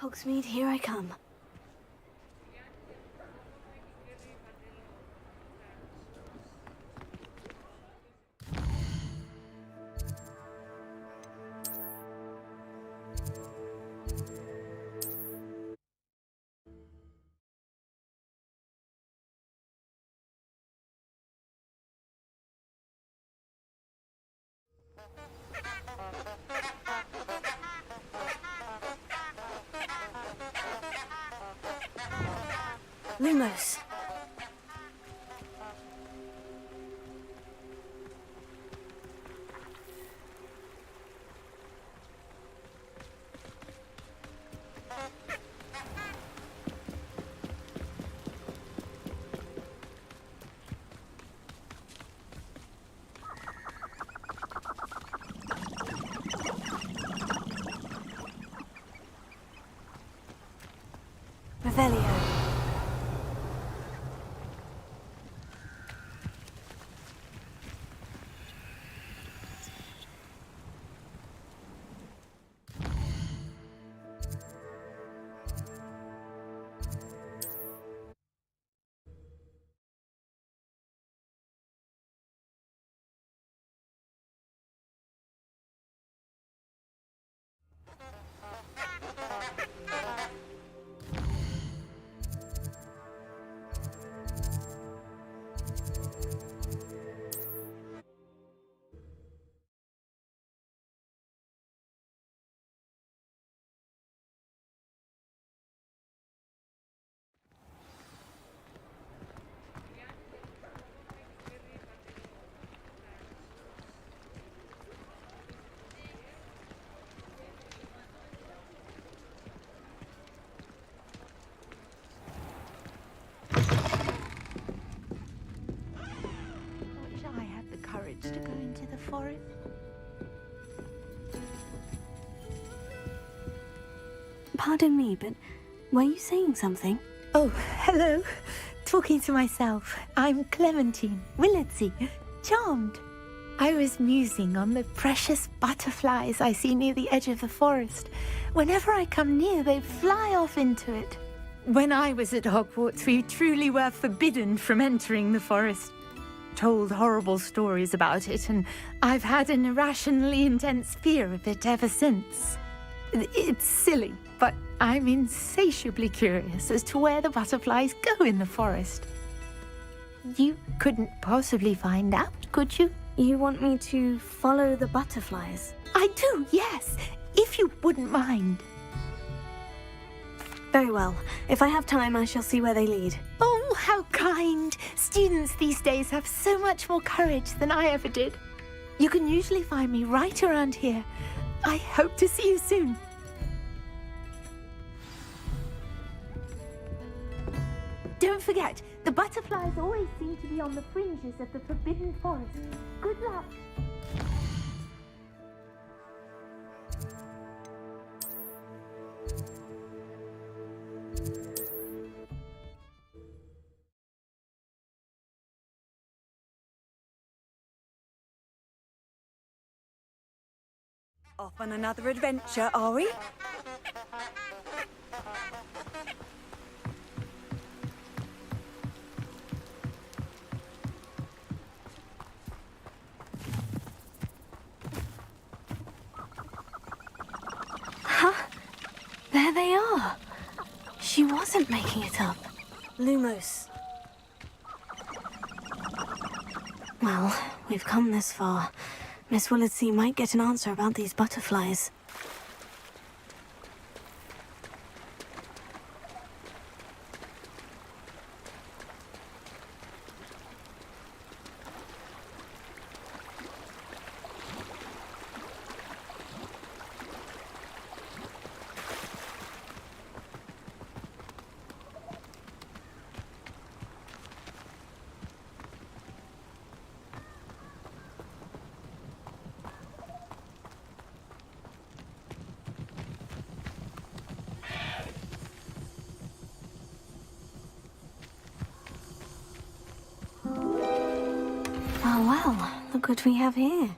Hogsmeade, here I come. Lumos. Revelio. To go into the forest. Pardon me, but were you saying something? Oh, hello. Talking to myself. I'm Clementine, Willardsey, charmed. I was musing on the precious butterflies I see near the edge of the forest. Whenever I come near, they fly off into it. When I was at Hogwarts, we truly were forbidden from entering the forest. Told horrible stories about it, and I've had an irrationally intense fear of it ever since. It's silly, but I'm insatiably curious as to where the butterflies go in the forest. You couldn't possibly find out, could you? You want me to follow the butterflies? I do, yes, if you wouldn't mind. Very well. If I have time, I shall see where they lead. Oh, how kind! Students these days have so much more courage than I ever did. You can usually find me right around here. I hope to see you soon. Don't forget, the butterflies always seem to be on the fringes of the Forbidden Forest. Good luck! Off on another adventure, are we? Huh? There they are. She wasn't making it up. Lumos. Well, we've come this far. Miss Willardsey might get an answer about these butterflies. Oh well, look what we have here.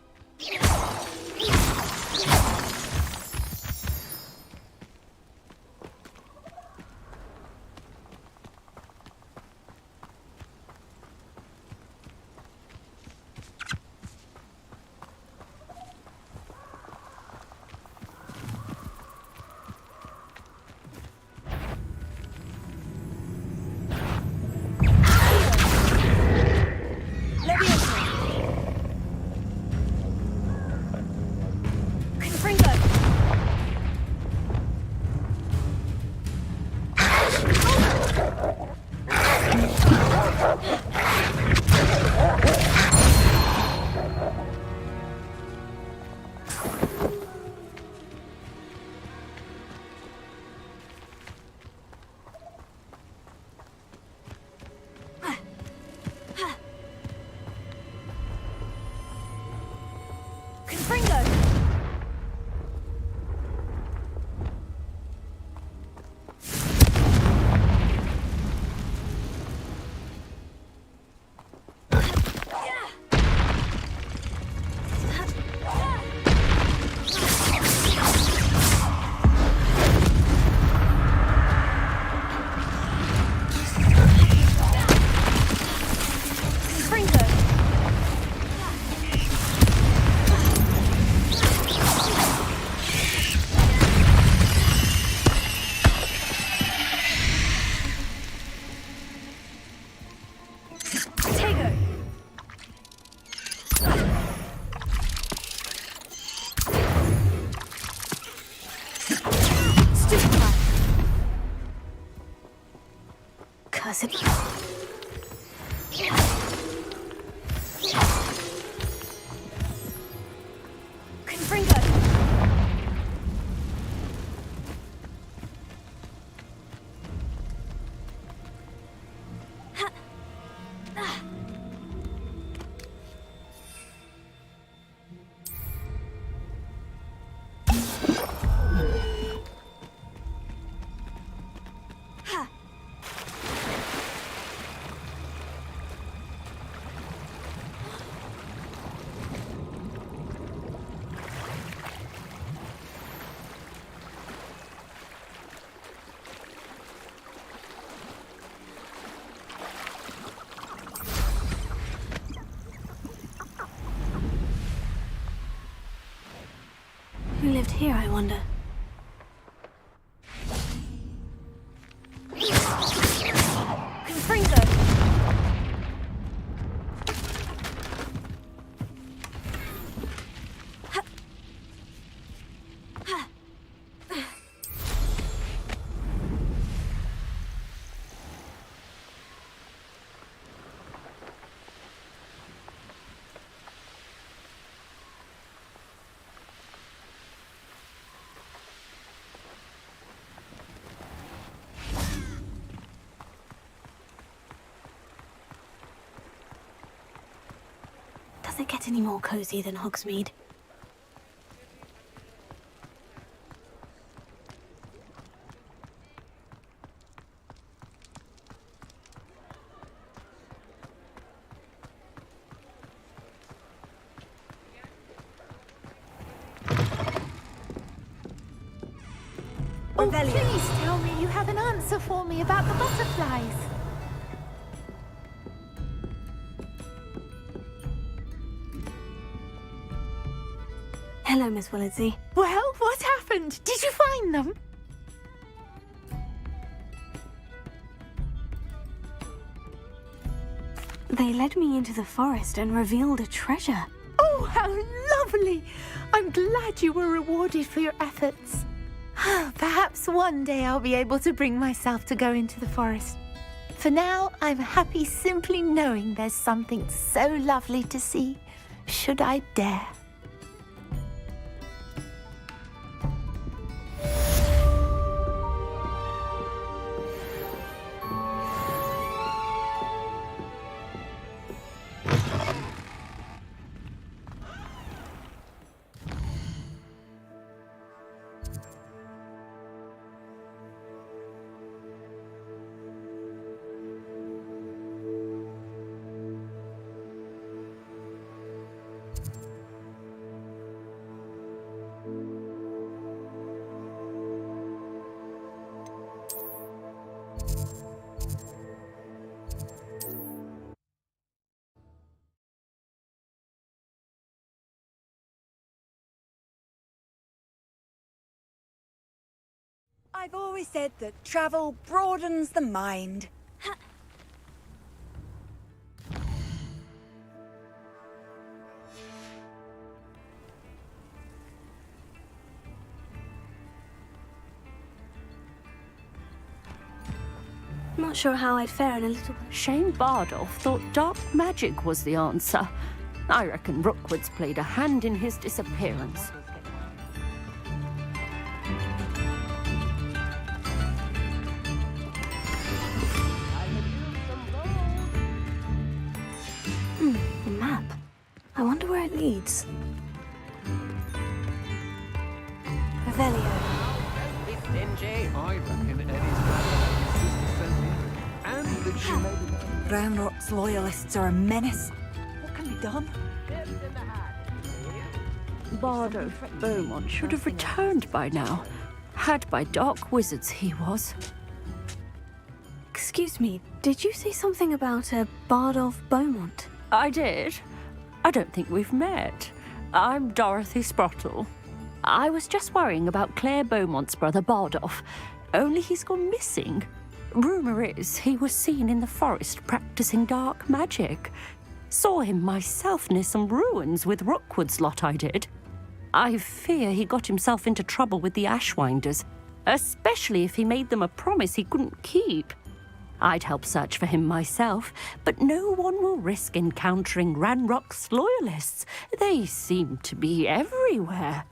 Is it... Confringo! Who lived here, I wonder? Confringo! Does it get any more cozy than Hogsmeade? Oh, please tell me you have an answer for me about the butterflies. Hello, Miss Willardsey. Well, what happened? Did you find them? They led me into the forest and revealed a treasure. Oh, how lovely! I'm glad you were rewarded for your efforts. Perhaps one day I'll be able to bring myself to go into the forest. For now, I'm happy simply knowing there's something so lovely to see, should I dare. I've always said that travel broadens the mind. Not sure how I'd fare in a little... Shane Bardolph thought dark magic was the answer. I reckon Rookwood's played a hand in his disappearance. The map. I wonder where it leads. Revelio. I reckon Eddie's sister sent me, and that she may be... Brownrock's loyalists are a menace. What can be done? Bardolph Beaumont should have returned by now. Had by dark wizards he was. Excuse me, did you say something about a Bardolph Beaumont? I did. I don't think we've met. I'm Dorothy Sprottle. I was just worrying about Claire Beaumont's brother Bardolph, only he's gone missing. Rumour is he was seen in the forest practicing dark magic. Saw him myself near some ruins with Rookwood's lot I did. I fear he got himself into trouble with the Ashwinders, especially if he made them a promise he couldn't keep. I'd help search for him myself, but no one will risk encountering Ranrock's loyalists. They seem to be everywhere.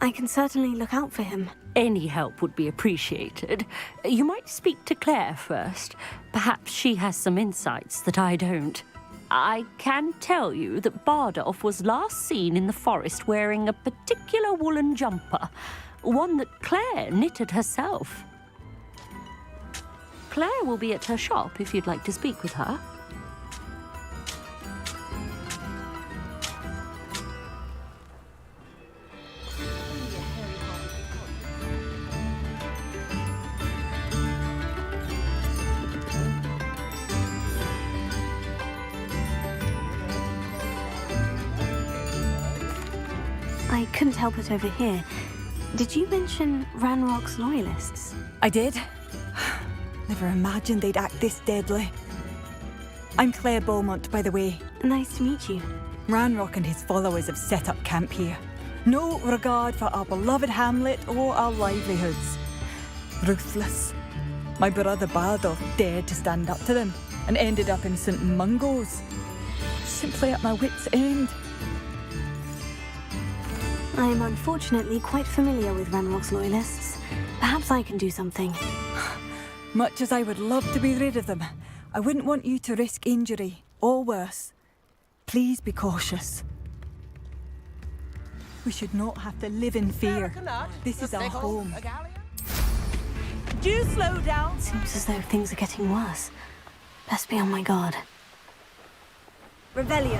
I can certainly look out for him. Any help would be appreciated. You might speak to Claire first. Perhaps she has some insights that I don't. I can tell you that Bardolph was last seen in the forest wearing a particular woolen jumper, one that Claire knitted herself. Claire will be at her shop if you'd like to speak with her. I couldn't help it over here. Did you mention Ranrock's loyalists? I did. Never imagined they'd act this deadly. I'm Claire Beaumont, by the way. Nice to meet you. Ranrock and his followers have set up camp here. No regard for our beloved hamlet or our livelihoods. Ruthless. My brother Bardolph dared to stand up to them and ended up in St. Mungo's. Simply at my wit's end. I am unfortunately quite familiar with Ranrock's loyalists. Perhaps I can do something. Much as I would love to be rid of them, I wouldn't want you to risk injury, or worse. Please be cautious. We should not have to live in fear. This is our home. Do slow down. Seems as though things are getting worse. Best be on my guard. Revelio.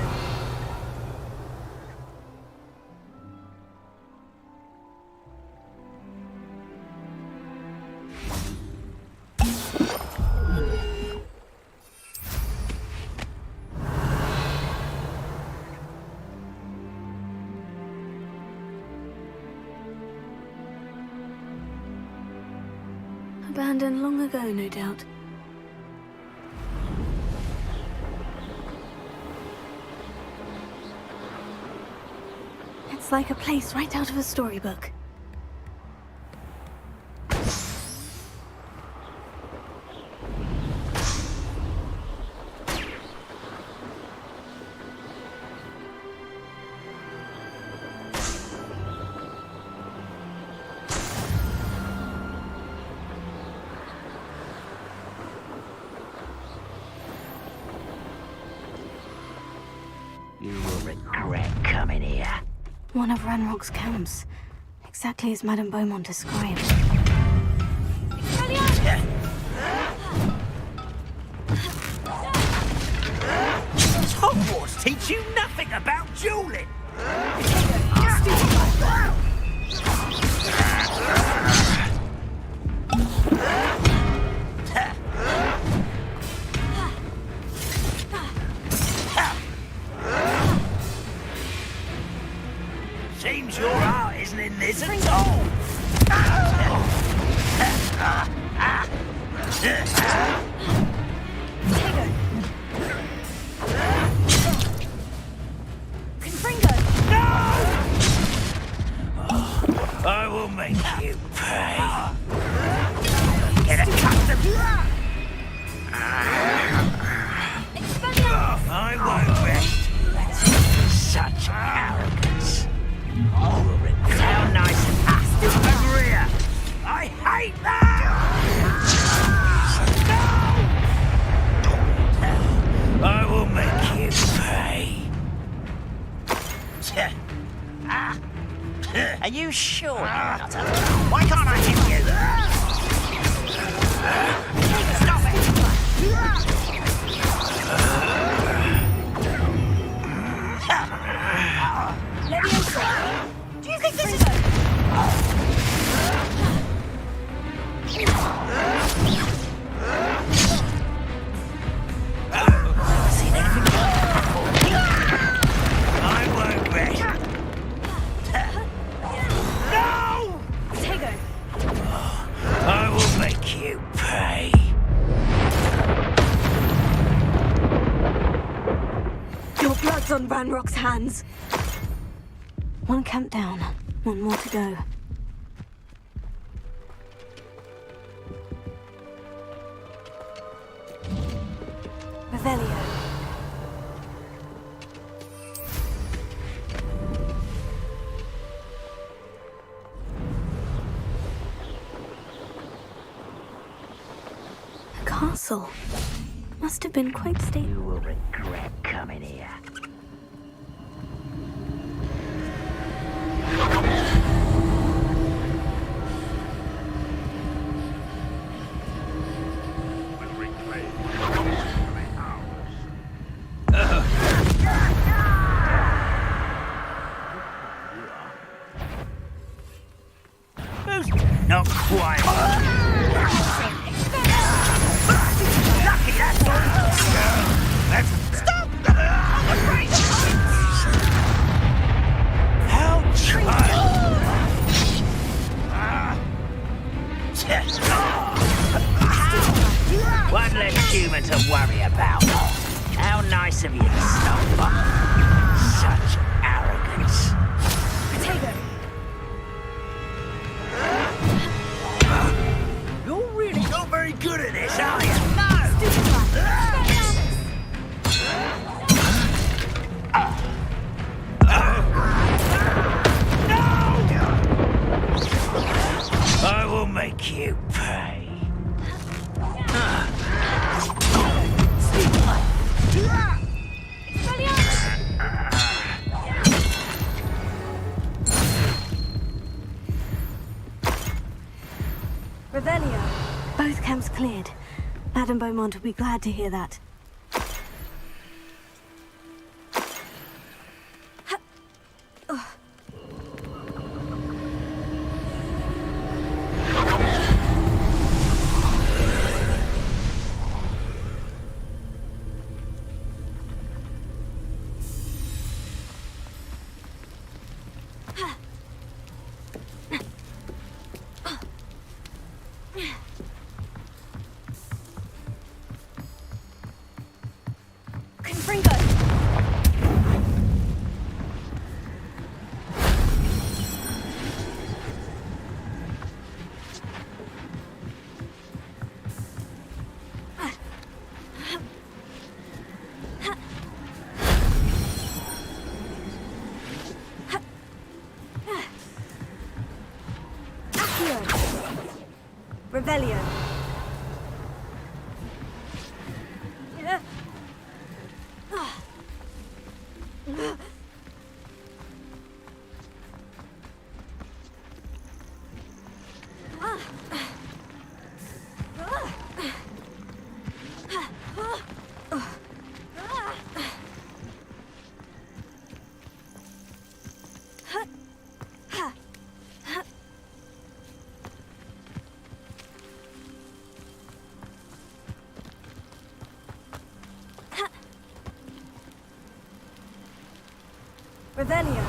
Abandoned long ago, no doubt. It's like a place right out of a storybook. You will regret coming here. One of Ranrock's camps. Exactly as Madame Beaumont described. Does Hogwarts teach you nothing about dueling? Seems your heart isn't in this at all. I will make you pay. Get accustomed. I won't rest. Such arrogance. How nice and hostile rear. I hate that! No! I will make you pay. Are you sure you're not a... Why can't I hit you? Stop it! Do you think this is... Seen anything before? I won't rest. No! I will make you pay. Your blood's on Ranrock's hands. One camp down, one more to go. castle. Must have been quite stable. You will regret coming here. Not quite. Lucky that's stop! I'm afraid. Ouch! One less human to worry about. How nice of you to stop. Such arrogance. You're really not very good at this, are you? I will make you pay. Revelio. Both camps cleared. Madame Beaumont will be glad to hear that. Revelio. Revelio.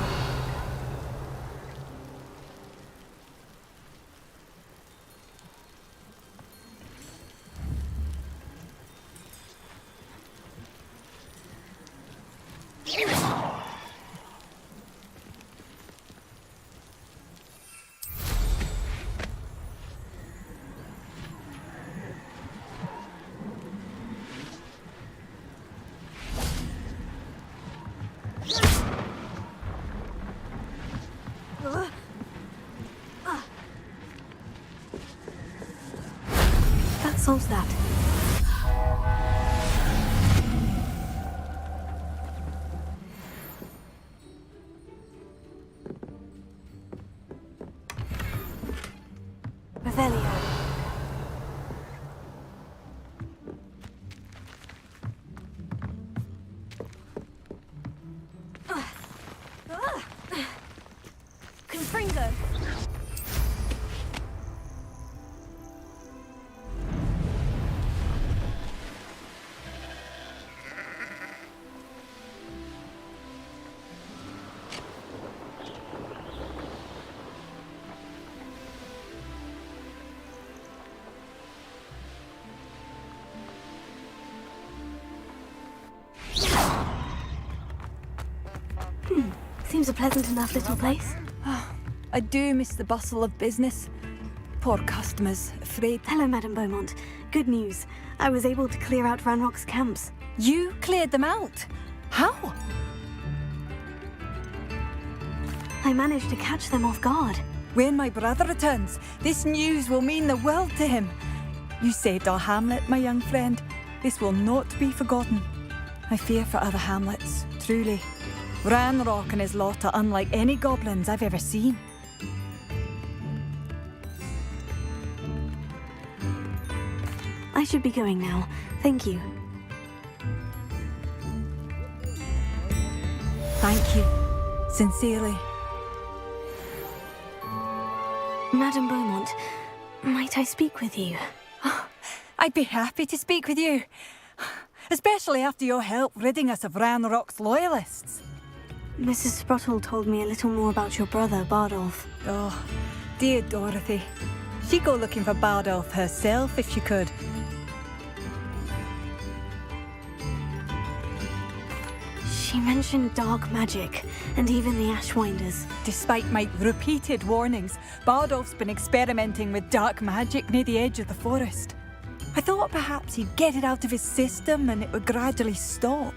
That solves that. Revelio. Confringo. Seems a pleasant enough little place. I do miss the bustle of business. Poor customers, afraid. Hello, Madame Beaumont. Good news. I was able to clear out Ranrock's camps. You cleared them out? How? I managed to catch them off guard. When my brother returns, this news will mean the world to him. You saved our hamlet, my young friend. This will not be forgotten. I fear for other hamlets, truly. Ranrock and his lot are unlike any goblins I've ever seen. I should be going now. Thank you. Thank you. Sincerely. Madame Beaumont, might I speak with you? I'd be happy to speak with you. Especially after your help ridding us of Ranrock's loyalists. Mrs. Sprottle told me a little more about your brother, Bardolph. Oh, dear Dorothy. She'd go looking for Bardolph herself if she could. She mentioned dark magic, and even the Ashwinders. Despite my repeated warnings, Bardolph's been experimenting with dark magic near the edge of the forest. I thought perhaps he'd get it out of his system and it would gradually stop.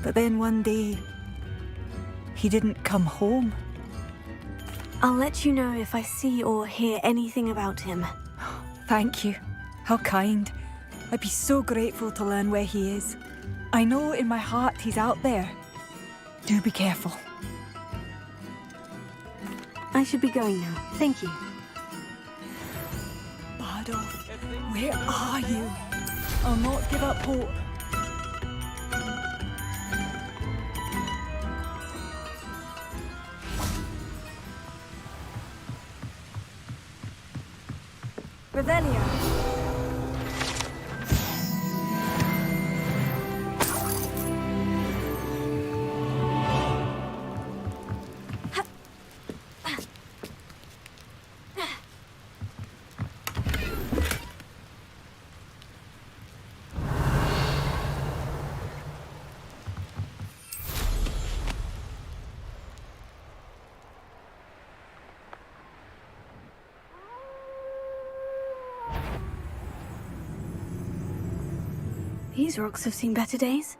But then one day, he didn't come home. I'll let you know if I see or hear anything about him. Thank you. How kind. I'd be so grateful to learn where he is. I know in my heart he's out there. Do be careful. I should be going now. Thank you. Bardolph, where are you? I'll not give up hope. Revelio. These rocks have seen better days.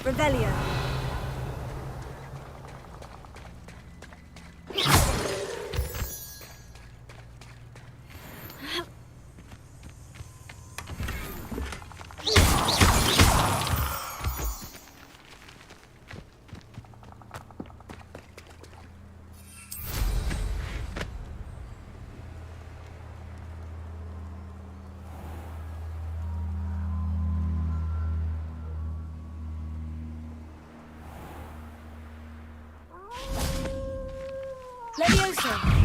Revelio. Leviosa!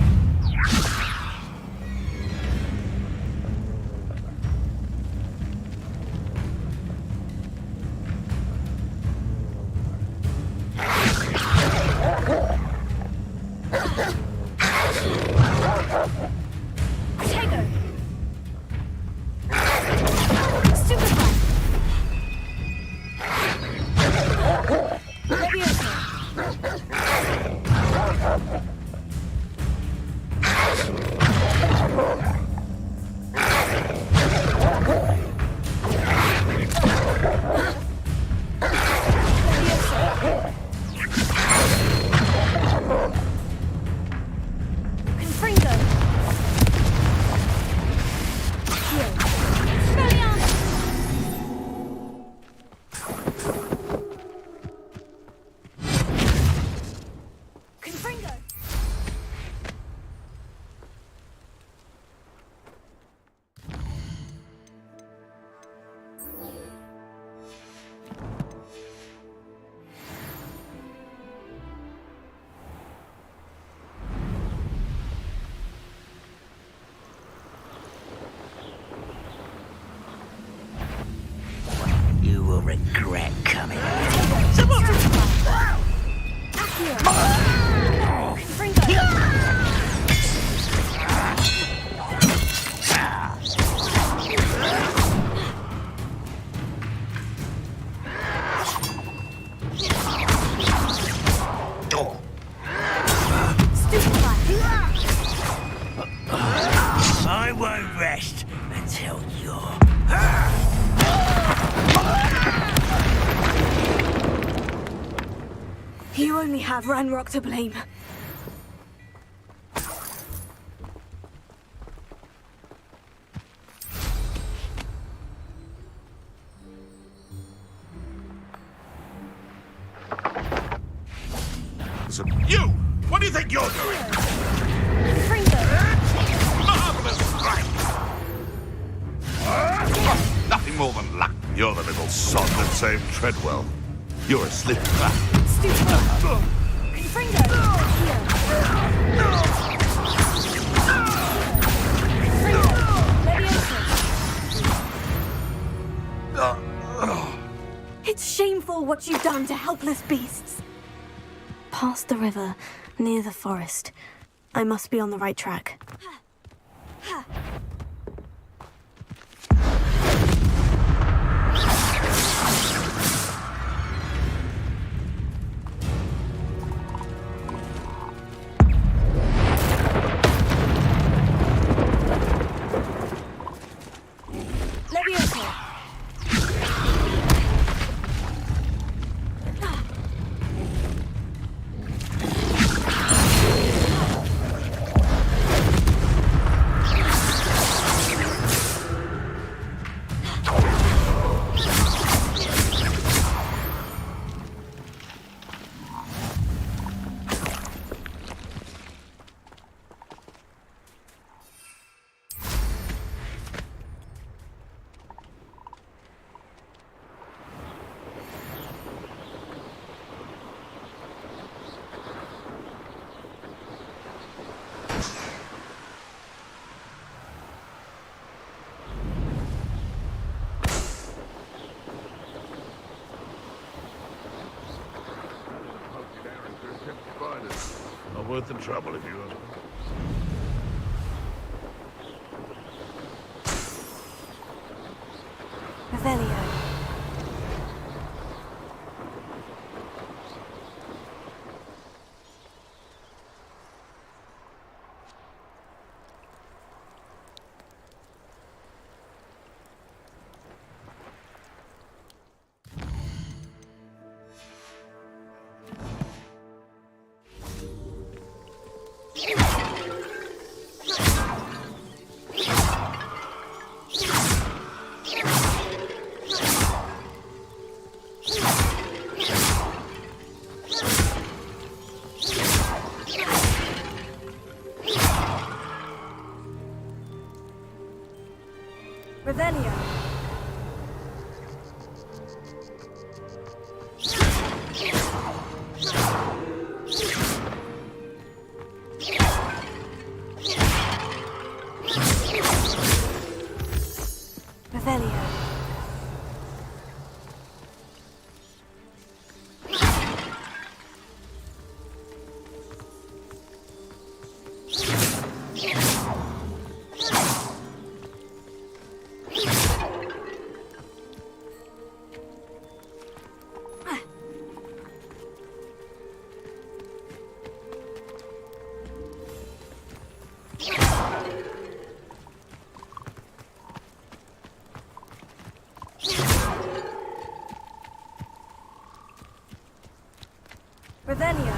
You will regret coming. Until you're... You only have Ranrock to blame. Listen, you! What do you think you're doing? Marvelous strike! Nothing more than luck. You're the little sod that saved Treadwell. You're asleep. It's shameful what you've done to helpless beasts. Past the river, near the forest. I must be on the right track. Not worth the trouble if you ask me. Revelio. Revelio. Revelio. Revelio.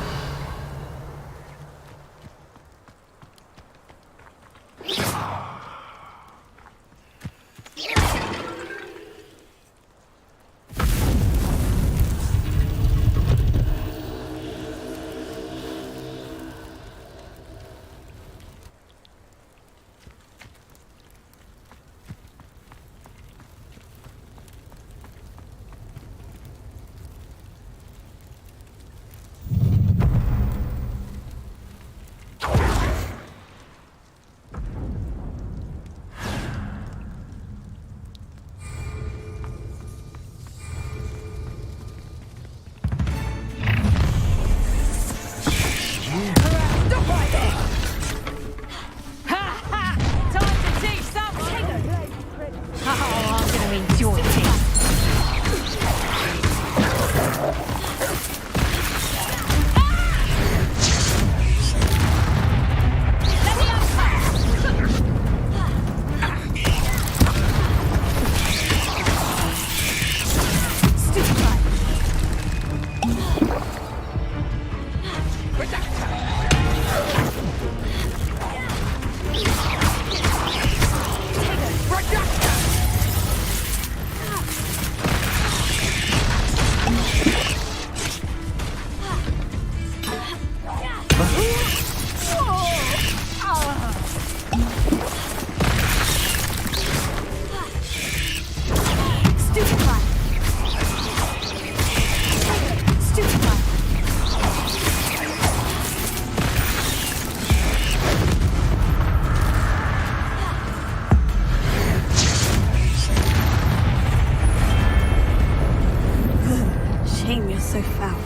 so foul.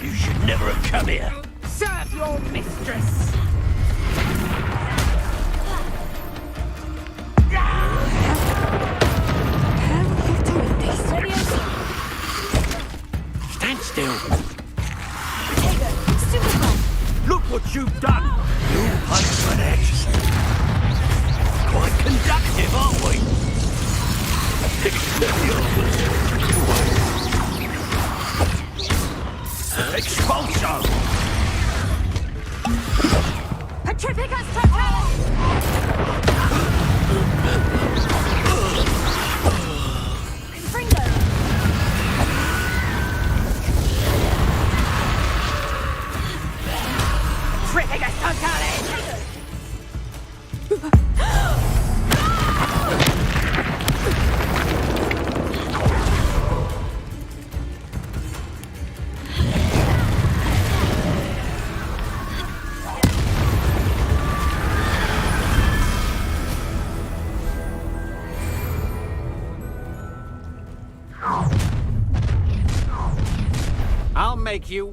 You should never have come here. Serve your mistress! Stand still. Look what you've done. You pay for that. Quite conductive, aren't we? Expulso! Petrificus totalis! Confringo! Petrificus totalis!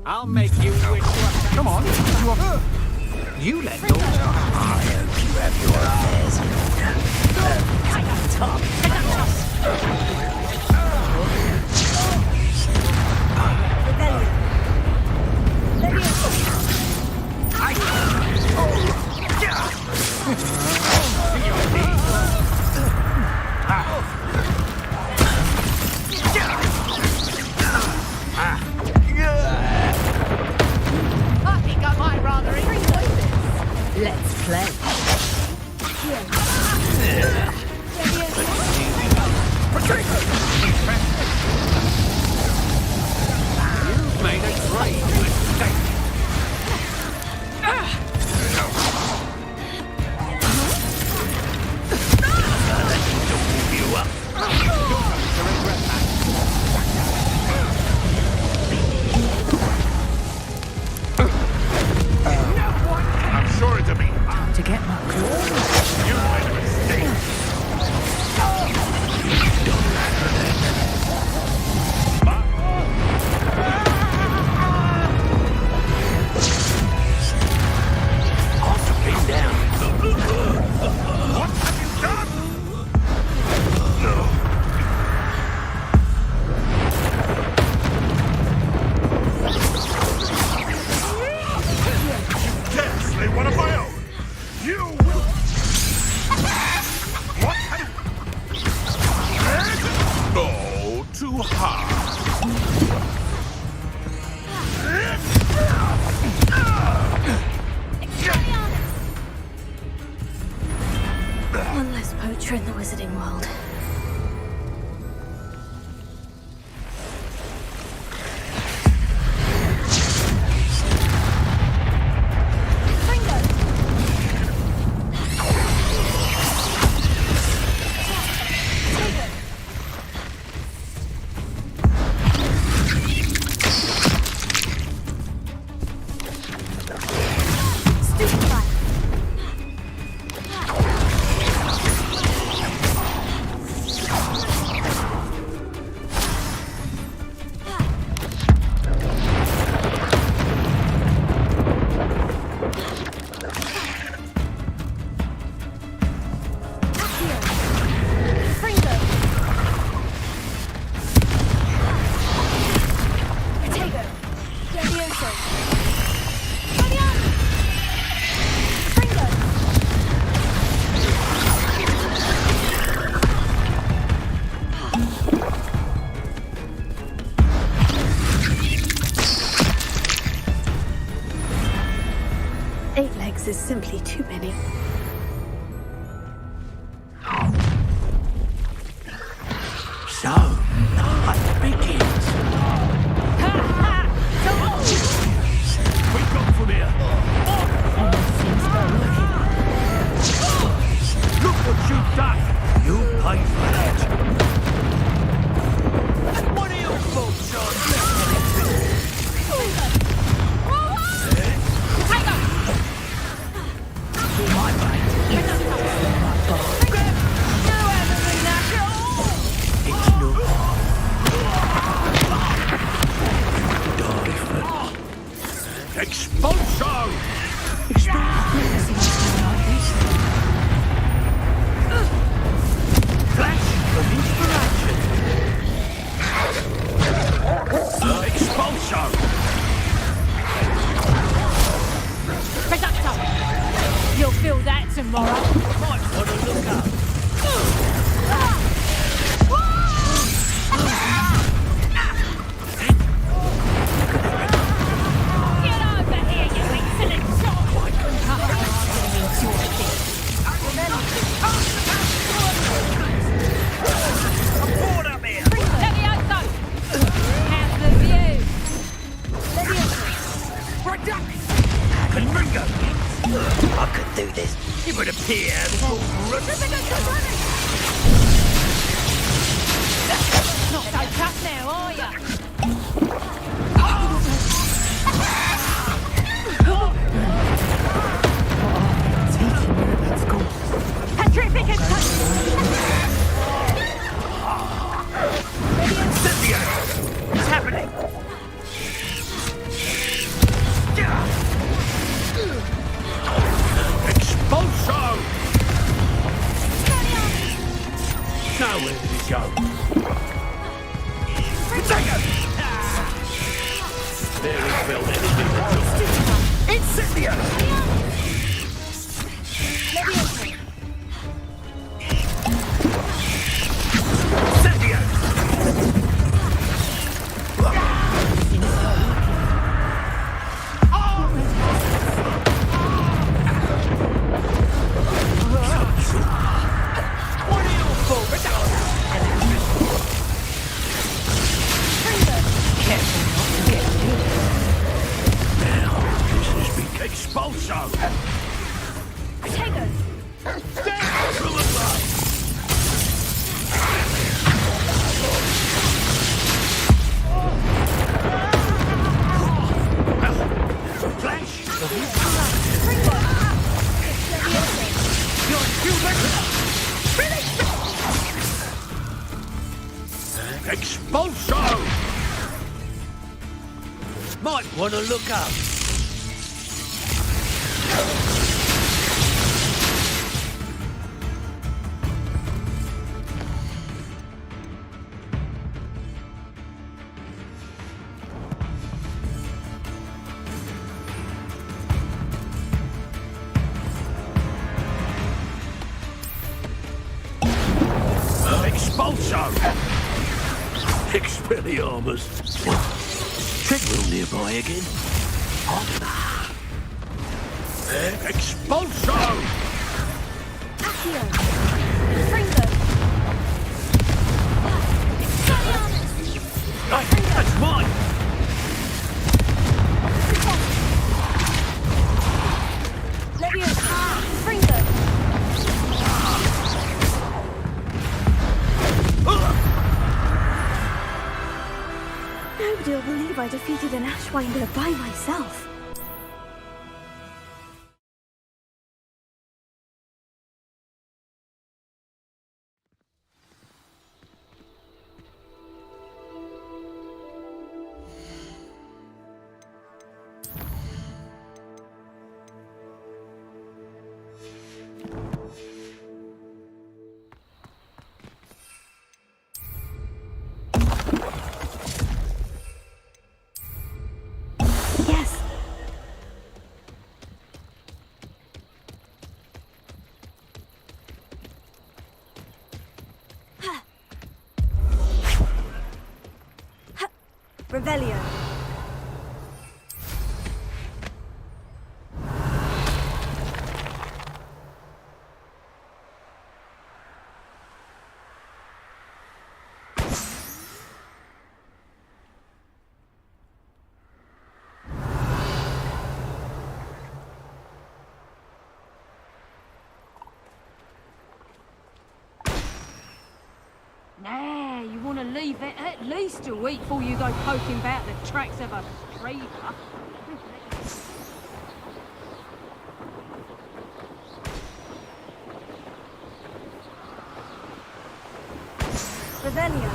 I'll make you wish. Come on, you let go. I hope you have your affairs I think I might rather enjoy this. Let's play. You've made a great mistake. you up. I'm sorry to be. To get my claws. You made a mistake. Off the pin down. What have you done? No. Dare slay one of my own. You will. What have you? Oh, too hard. One less poacher in the wizarding world. Is simply too many. So, it begins. We come from here. Look what you've done. You pay for that. What are your thoughts on? Expulso! Reducto! You'll feel that tomorrow. Might want to look up. Get over here, you insolent child! Board up here! Levioso! How's the view? Conringo! I could do this. It would appear Not so tough now, are ya? Petrificus! Cynthia! What's happening? Expulso! Now where did it go? Potato! Very well, anything. Incendio! Incendio! What are you for? Now, this has been expulso! Through the blood! Flash! You're Expulso! Might want to look up. Expulso! Expelliarmus. Treadwell nearby again. Expulso! Accio! Fringo! That's mine! Leviosa! Fringo! Nobody will believe I defeated an Ashwinder by myself. Yes. Revelio. Nah, you want to leave it at least a week before you go poking about the tracks of a creeper. Revelio.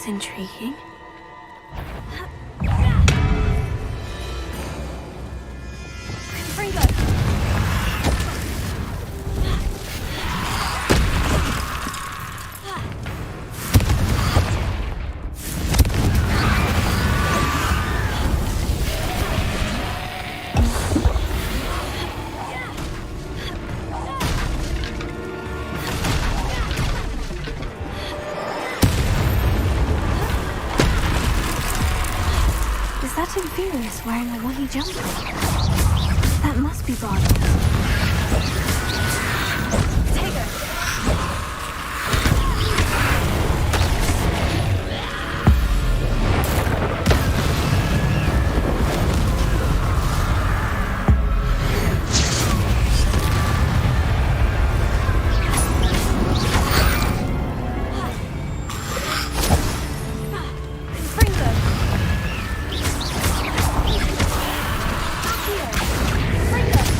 That's intriguing. Is that Inferius wearing a woolly jumper? That must be Bardo.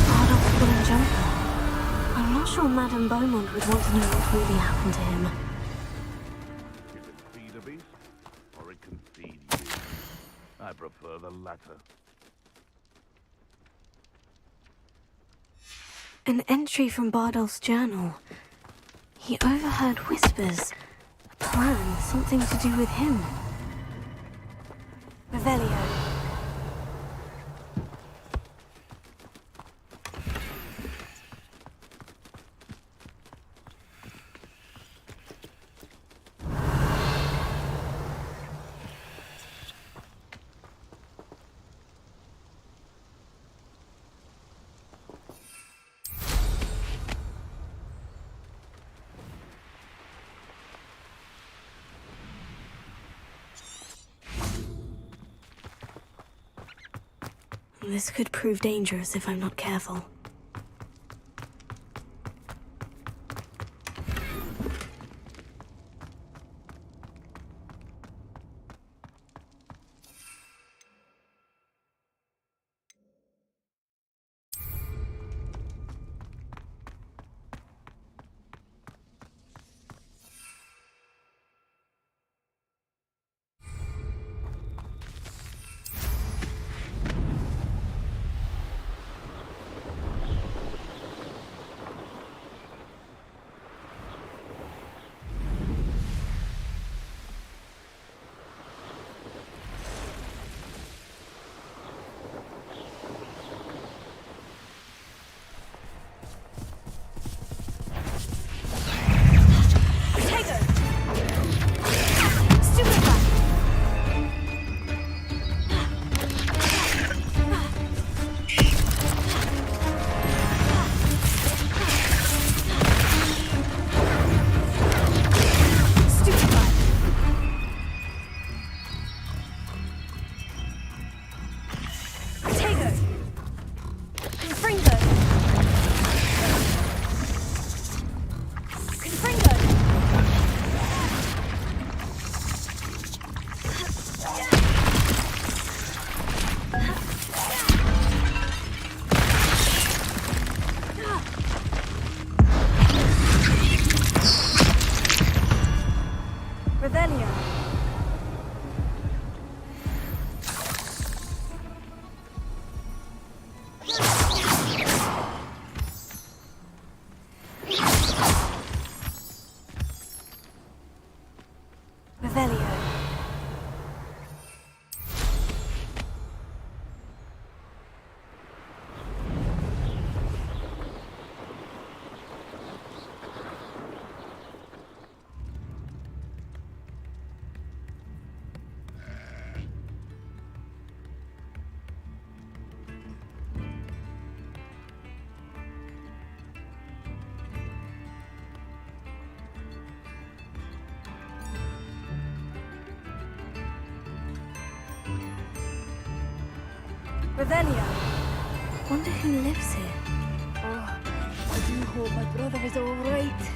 Bardolph's woolen jumper. I'm not sure Madame Beaumont would want to know what really happened to him. Can it feed a beast, or it can feed you? I prefer the latter. An entry from Bardolph's journal. He overheard whispers. A plan, something to do with him. Revelio. This could prove dangerous if I'm not careful. Revelio. Wonder who lives here. Oh, I do hope my brother is all right.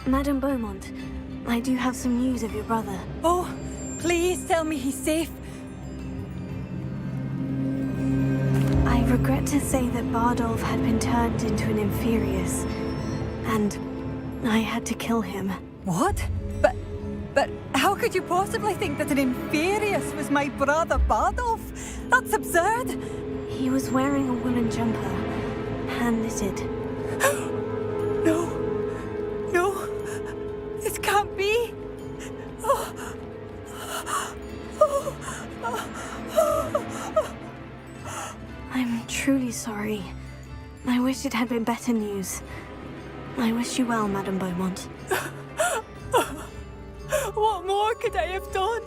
Madame Beaumont, I do have some news of your brother. Oh, please tell me he's safe. I regret to say that Bardolph had been turned into an Inferius, and I had to kill him. What? But But how could you possibly think that an Inferius was my brother Bardolph? That's absurd. He was wearing a woolen jumper, hand-knitted. No. No. It can't be. I'm truly sorry. I wish it had been better news. I wish you well, Madame Beaumont. What more could I have done?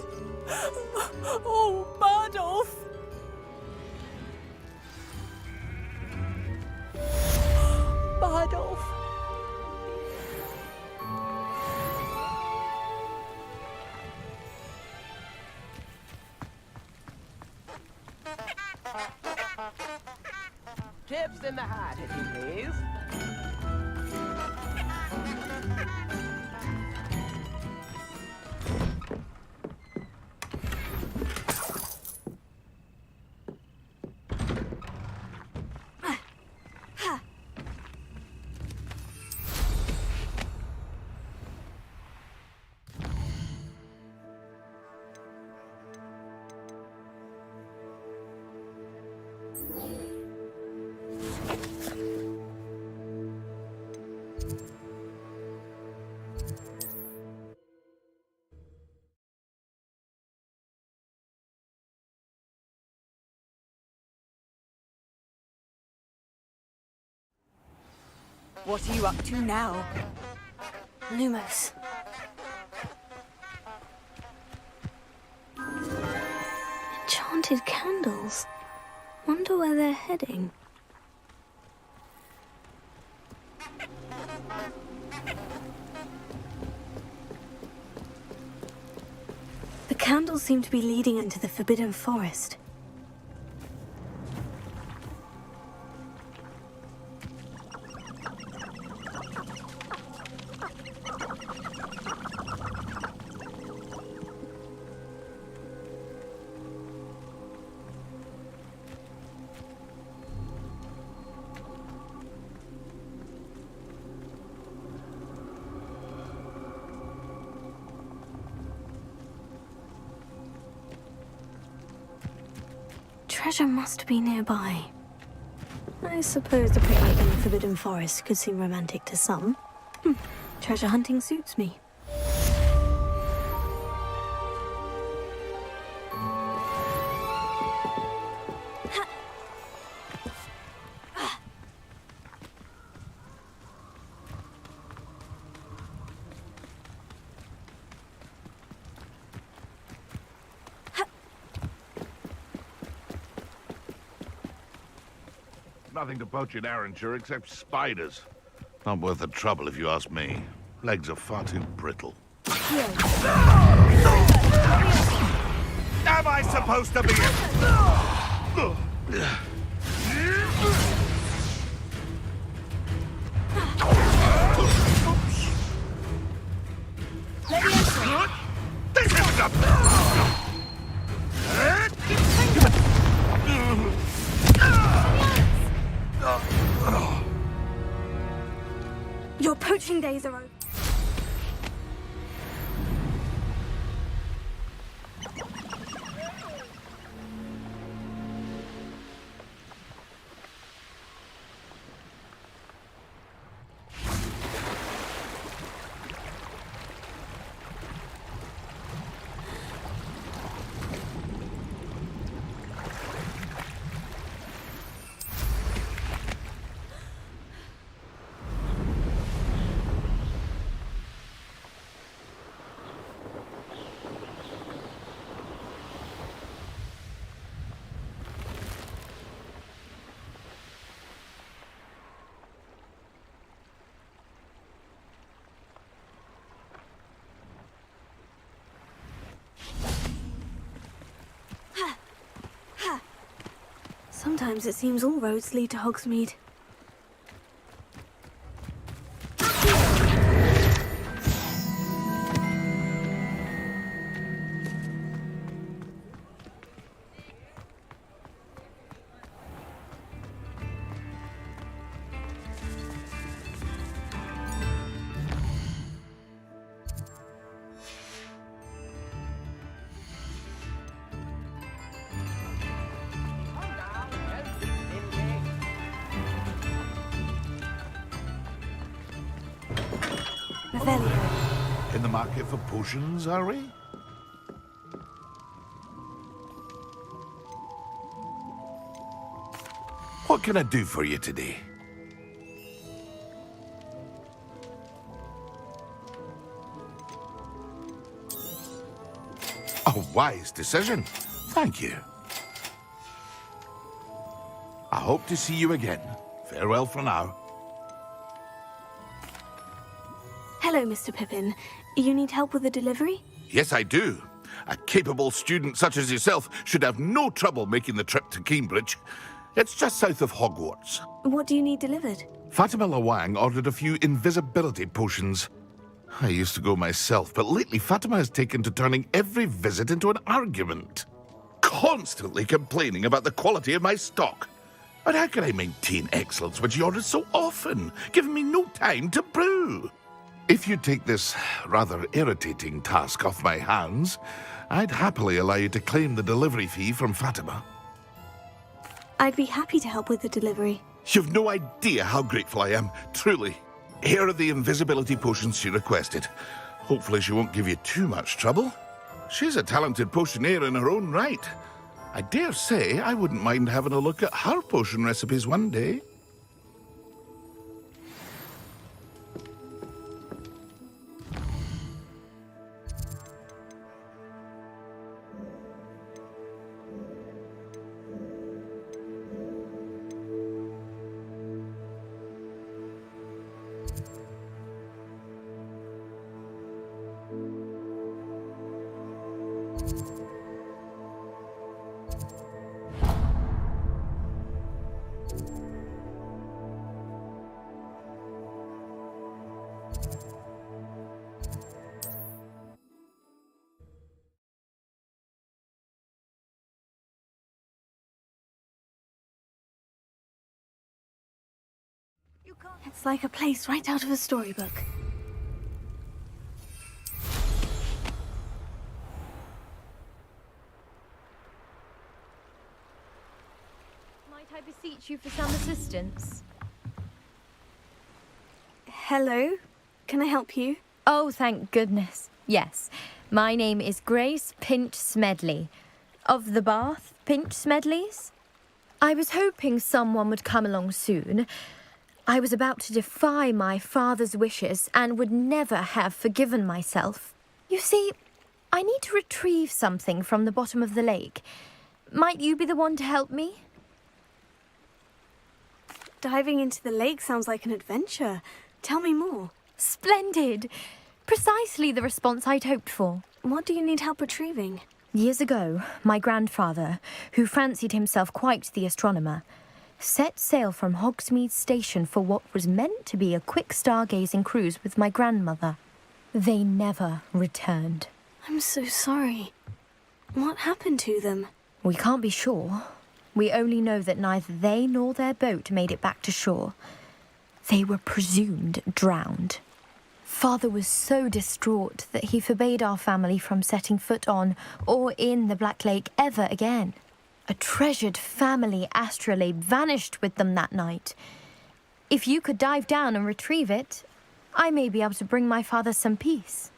Oh, Bardolph. Bardolph. Tips in the hat, if you please. What are you up to now? Lumos. Enchanted candles. Wonder where they're heading. The candles seem to be leading into the Forbidden Forest. Treasure must be nearby. I suppose the picnic in the Forbidden Forest could seem romantic to some. Treasure hunting suits me. Nothing to poach in Arranshire except spiders. Not worth the trouble if you ask me. Legs are far too brittle. Am I supposed to be This isn't Your poaching days are over. Sometimes it seems all roads lead to Hogsmeade. Revelio. In the market for potions, are we? What can I do for you today? A wise decision. Thank you. I hope to see you again. Farewell for now. Hello, Mr. Pippin. You need help with a delivery? Yes, I do. A capable student such as yourself should have no trouble making the trip to Cambridge. It's just south of Hogwarts. What do you need delivered? Fatima Lawang ordered a few invisibility potions. I used to go myself, but lately Fatima has taken to turning every visit into an argument. Constantly complaining about the quality of my stock. But how can I maintain excellence when she orders so often, giving me no time to brew? If you take this rather irritating task off my hands, I'd happily allow you to claim the delivery fee from Fatima. I'd be happy to help with the delivery. You've no idea how grateful I am, truly. Here are the invisibility potions she requested. Hopefully she won't give you too much trouble. She's a talented potioneer in her own right. I dare say I wouldn't mind having a look at her potion recipes one day. It's like a place right out of a storybook. Might I beseech you for some assistance? Hello? Can I help you? Oh, thank goodness. Yes. My name is Grace Pinch Smedley. Of the Bath Pinch Smedleys? I was hoping someone would come along soon. I was about to defy my father's wishes and would never have forgiven myself. You see, I need to retrieve something from the bottom of the lake. Might you be the one to help me? Diving into the lake sounds like an adventure. Tell me more. Splendid! Precisely the response I'd hoped for. What do you need help retrieving? Years ago, my grandfather, who fancied himself quite the astronomer, set sail from Hogsmeade Station for what was meant to be a quick stargazing cruise with my grandmother. They never returned. I'm so sorry. What happened to them? We can't be sure. We only know that neither they nor their boat made it back to shore. They were presumed drowned. Father was so distraught that he forbade our family from setting foot on or in the Black Lake ever again. A treasured family astrolabe vanished with them that night. If you could dive down and retrieve it, I may be able to bring my father some peace.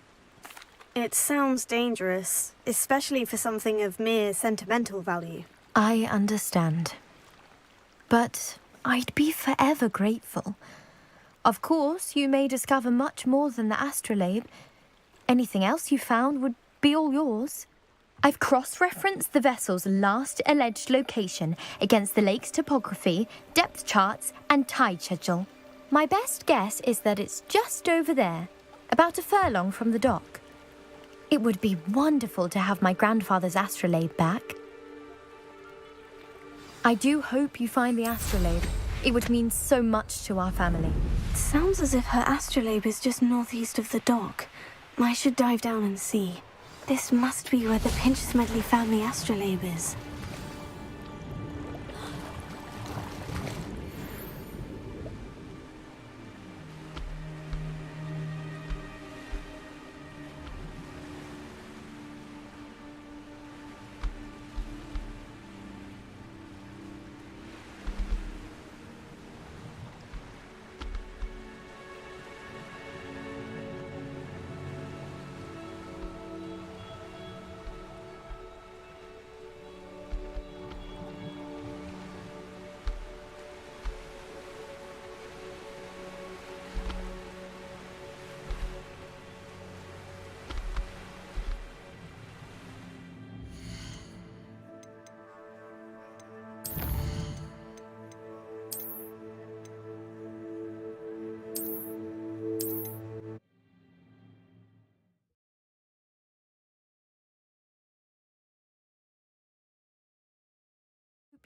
It sounds dangerous, especially for something of mere sentimental value. I understand. But I'd be forever grateful. Of course, you may discover much more than the astrolabe. Anything else you found would be all yours. I've cross-referenced the vessel's last alleged location against the lake's topography, depth charts, and tide schedule. My best guess is that it's just over there, about a furlong from the dock. It would be wonderful to have my grandfather's astrolabe back. I do hope you find the astrolabe. It would mean so much to our family. It sounds as if her astrolabe is just northeast of the dock. I should dive down and see. This must be where the Pinch Smedley family astrolabe is.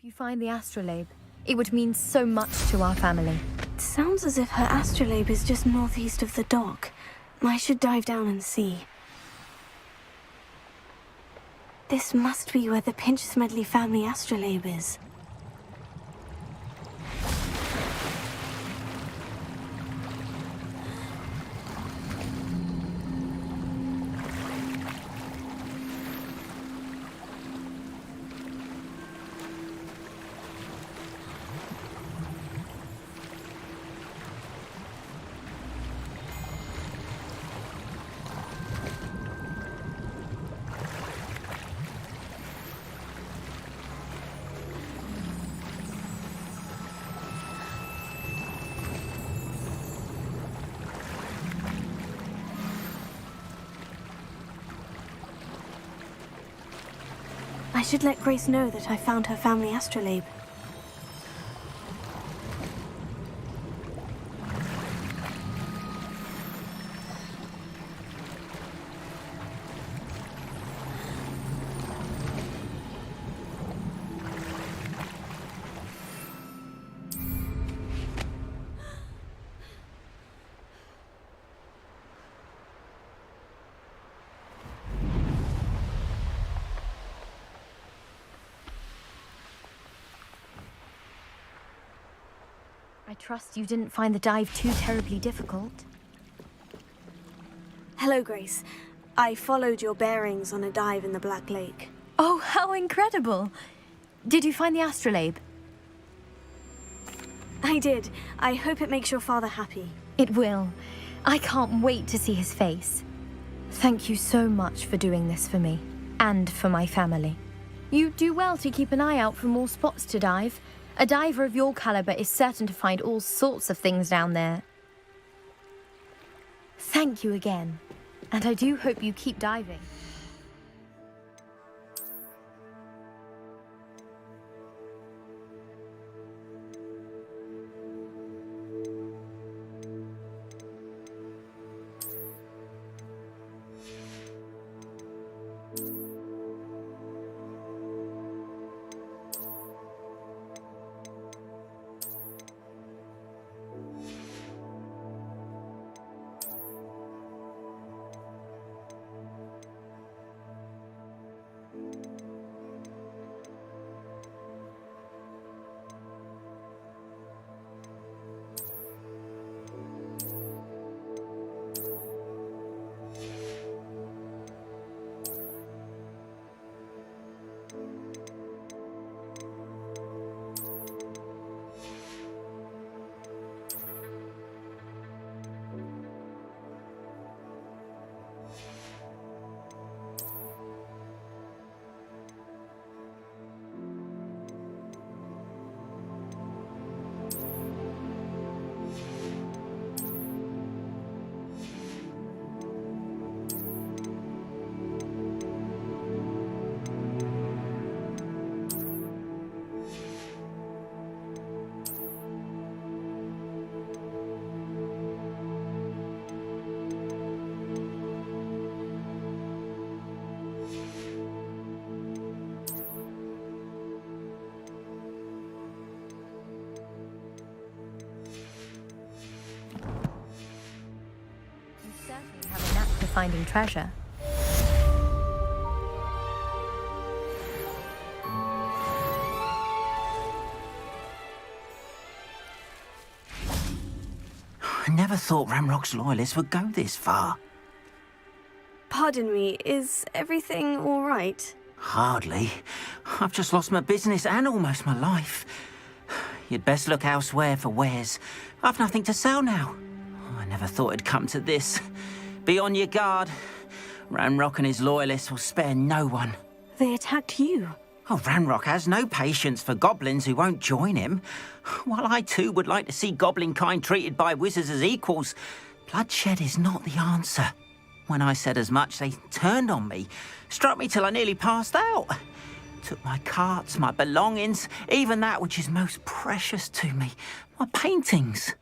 you find the astrolabe, it would mean so much to our family. It sounds as if her astrolabe is just northeast of the dock. I should dive down and see. This must be where the Pinch Smedley family astrolabe is. I should let Grace know that I found her family astrolabe. I trust you didn't find the dive too terribly difficult. Hello, Grace. I followed your bearings on a dive in the Black Lake. Oh, how incredible! Did you find the astrolabe? I did. I hope it makes your father happy. It will. I can't wait to see his face. Thank you so much for doing this for me, and for my family. You do well to keep an eye out for more spots to dive. A diver of your caliber is certain to find all sorts of things down there. Thank you again, and I do hope you keep diving. You certainly have a knack for finding treasure. I never thought Ramrock's loyalists would go this far. Pardon me, is everything all right? Hardly. I've just lost my business and almost my life. You'd best look elsewhere for wares. I've nothing to sell now. I never thought it'd come to this. Be on your guard. Ramrock and his loyalists will spare no one. They attacked you. Oh, Ramrock has no patience for goblins who won't join him. While I too would like to see goblin kind treated by wizards as equals, bloodshed is not the answer. When I said as much, they turned on me, struck me till I nearly passed out. Took my carts, my belongings, even that which is most precious to me, my paintings.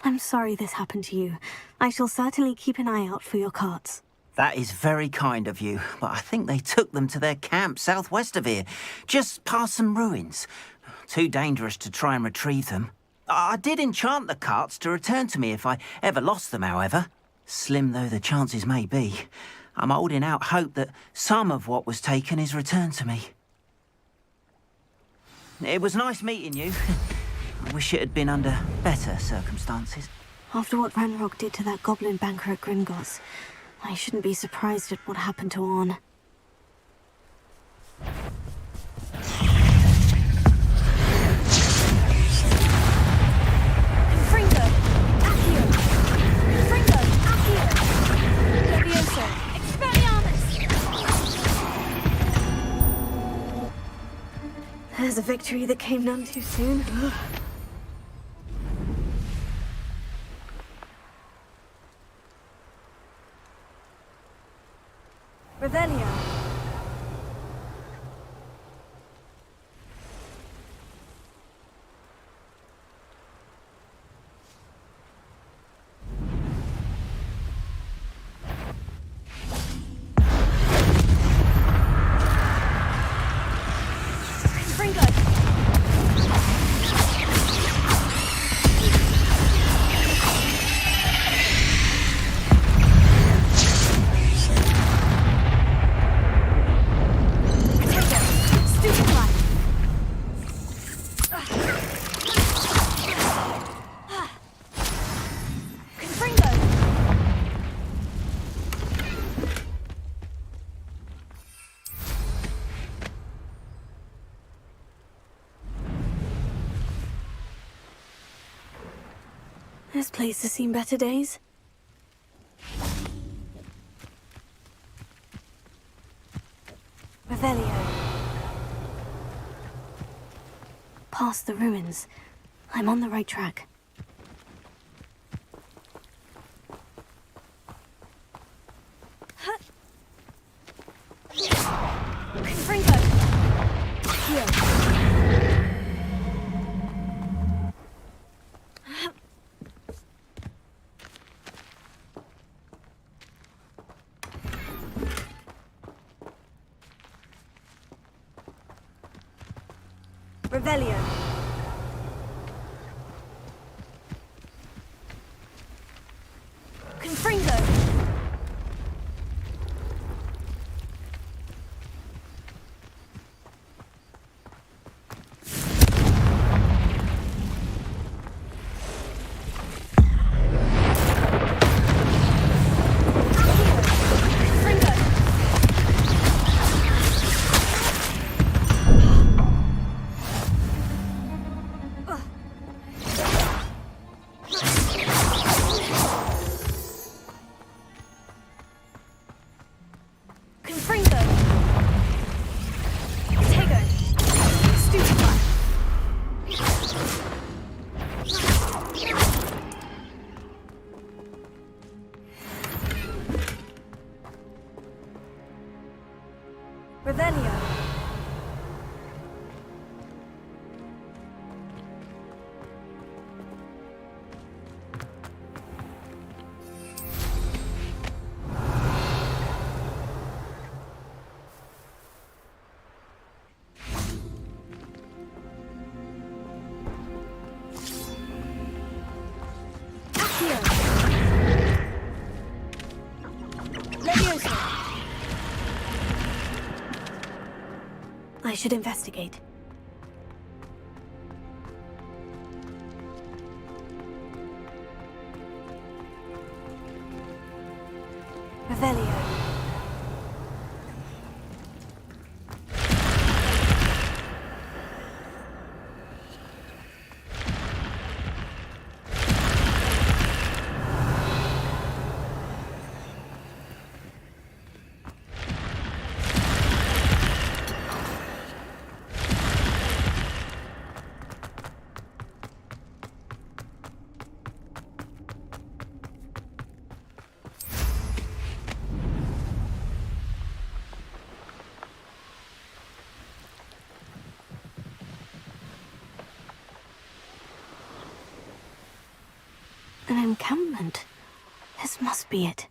I'm sorry this happened to you. I shall certainly keep an eye out for your carts. That is very kind of you, but I think they took them to their camp southwest of here, just past some ruins. Too dangerous to try and retrieve them. I did enchant the carts to return to me if I ever lost them, however. Slim though the chances may be, I'm holding out hope that some of what was taken is returned to me. It was nice meeting you. I wish it had been under better circumstances. After what Ranrock did to that goblin banker at Gringotts, I shouldn't be surprised at what happened to Orn. Confringo! Accio! Confringo! Accio! Levioso! Expelliarmus! There's a victory that came none too soon. Revelio. This place has seen better days. Revelio. Past the ruins. I'm on the right track. Confringo! Accio! Revelio. Confringo! Revelio. I should investigate. Revelio. An encampment. This must be it.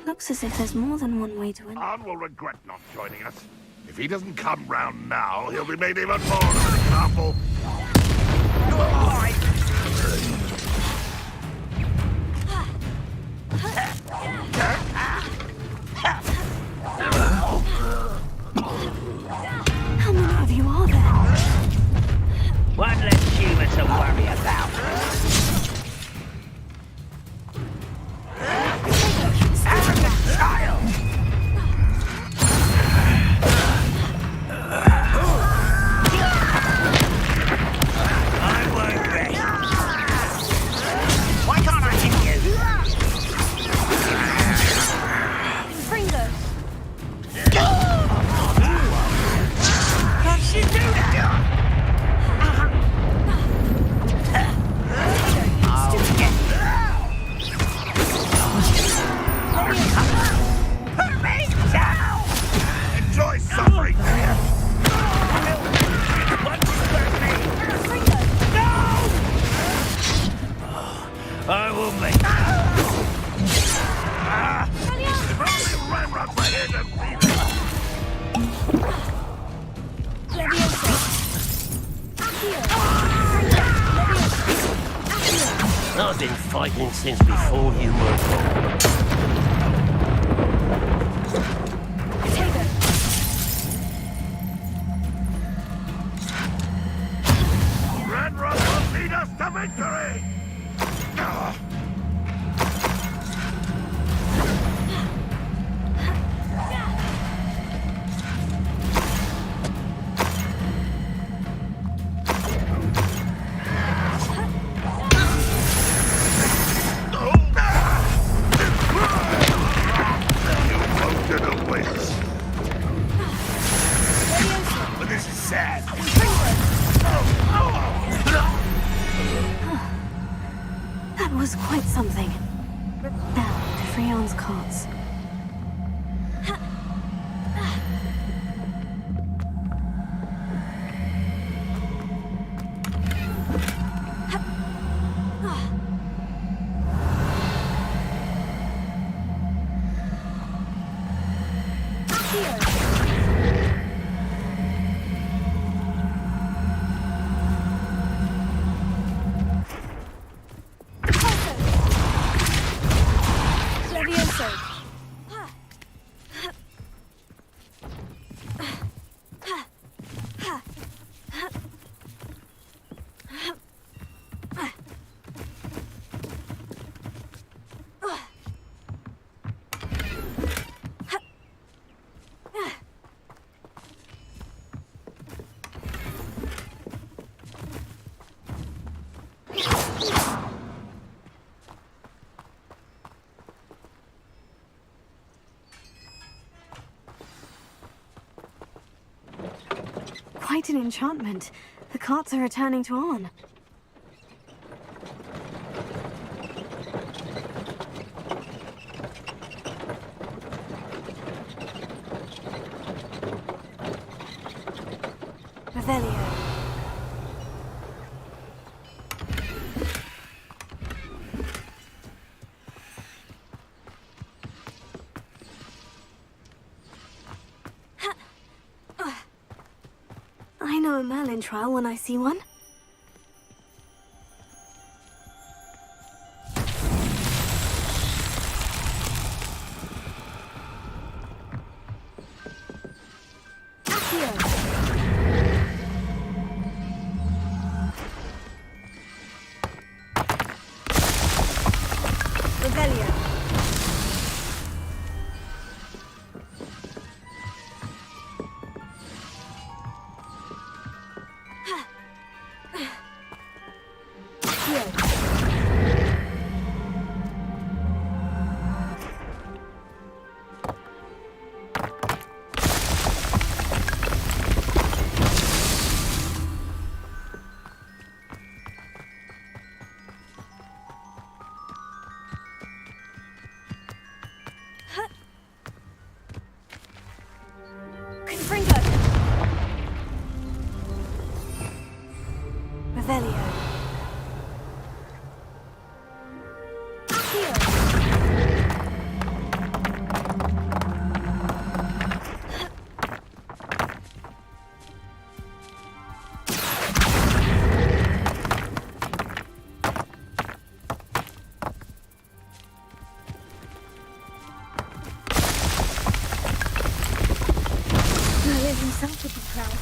Looks as if there's more than one way to win. Arn will regret not joining us. If he doesn't come round now, he'll be made even more of an example. How many of you are there? One less human to worry about. Arrogant child! I won't rest. Why can't I hit you? Fringo! Can't she do that? Put me down! Enjoy suffering! I will make If only Ramrod were here to feel it. I've been fighting since before you were born. Ramrod will lead us to victory! That was quite something. Now, to Freon's carts. Quite an enchantment. The carts are returning to Arn. Revelio. I know a Merlin trial when I see one. Revelio. to be proud.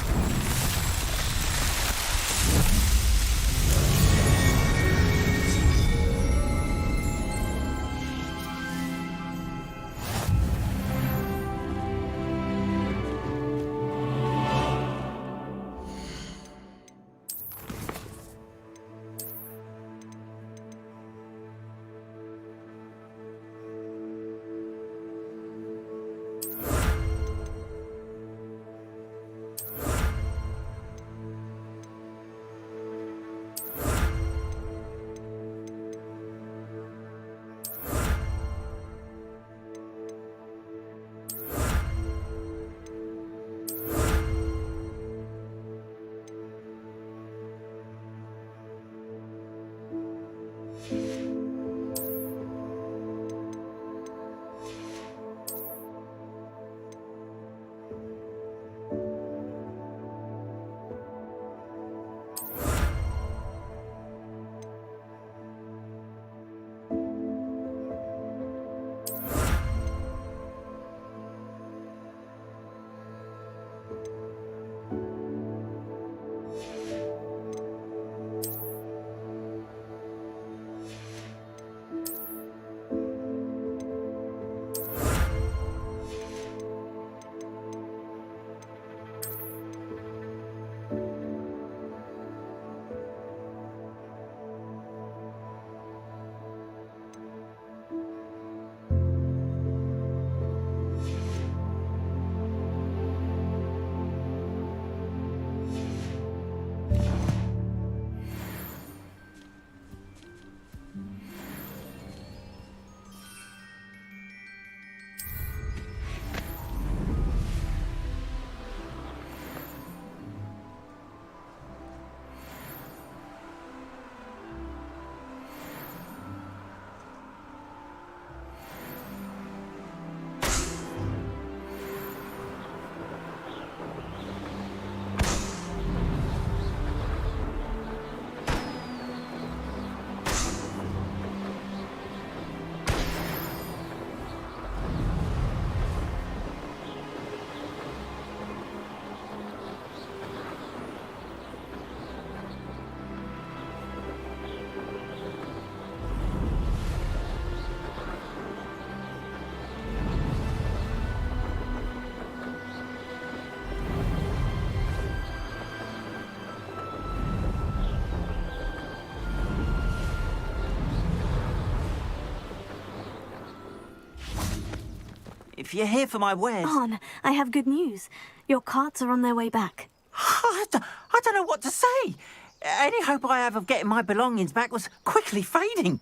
If you're here for my wares... Arn, I have good news. Your carts are on their way back. I don't know what to say. Any hope I have of getting my belongings back was quickly fading.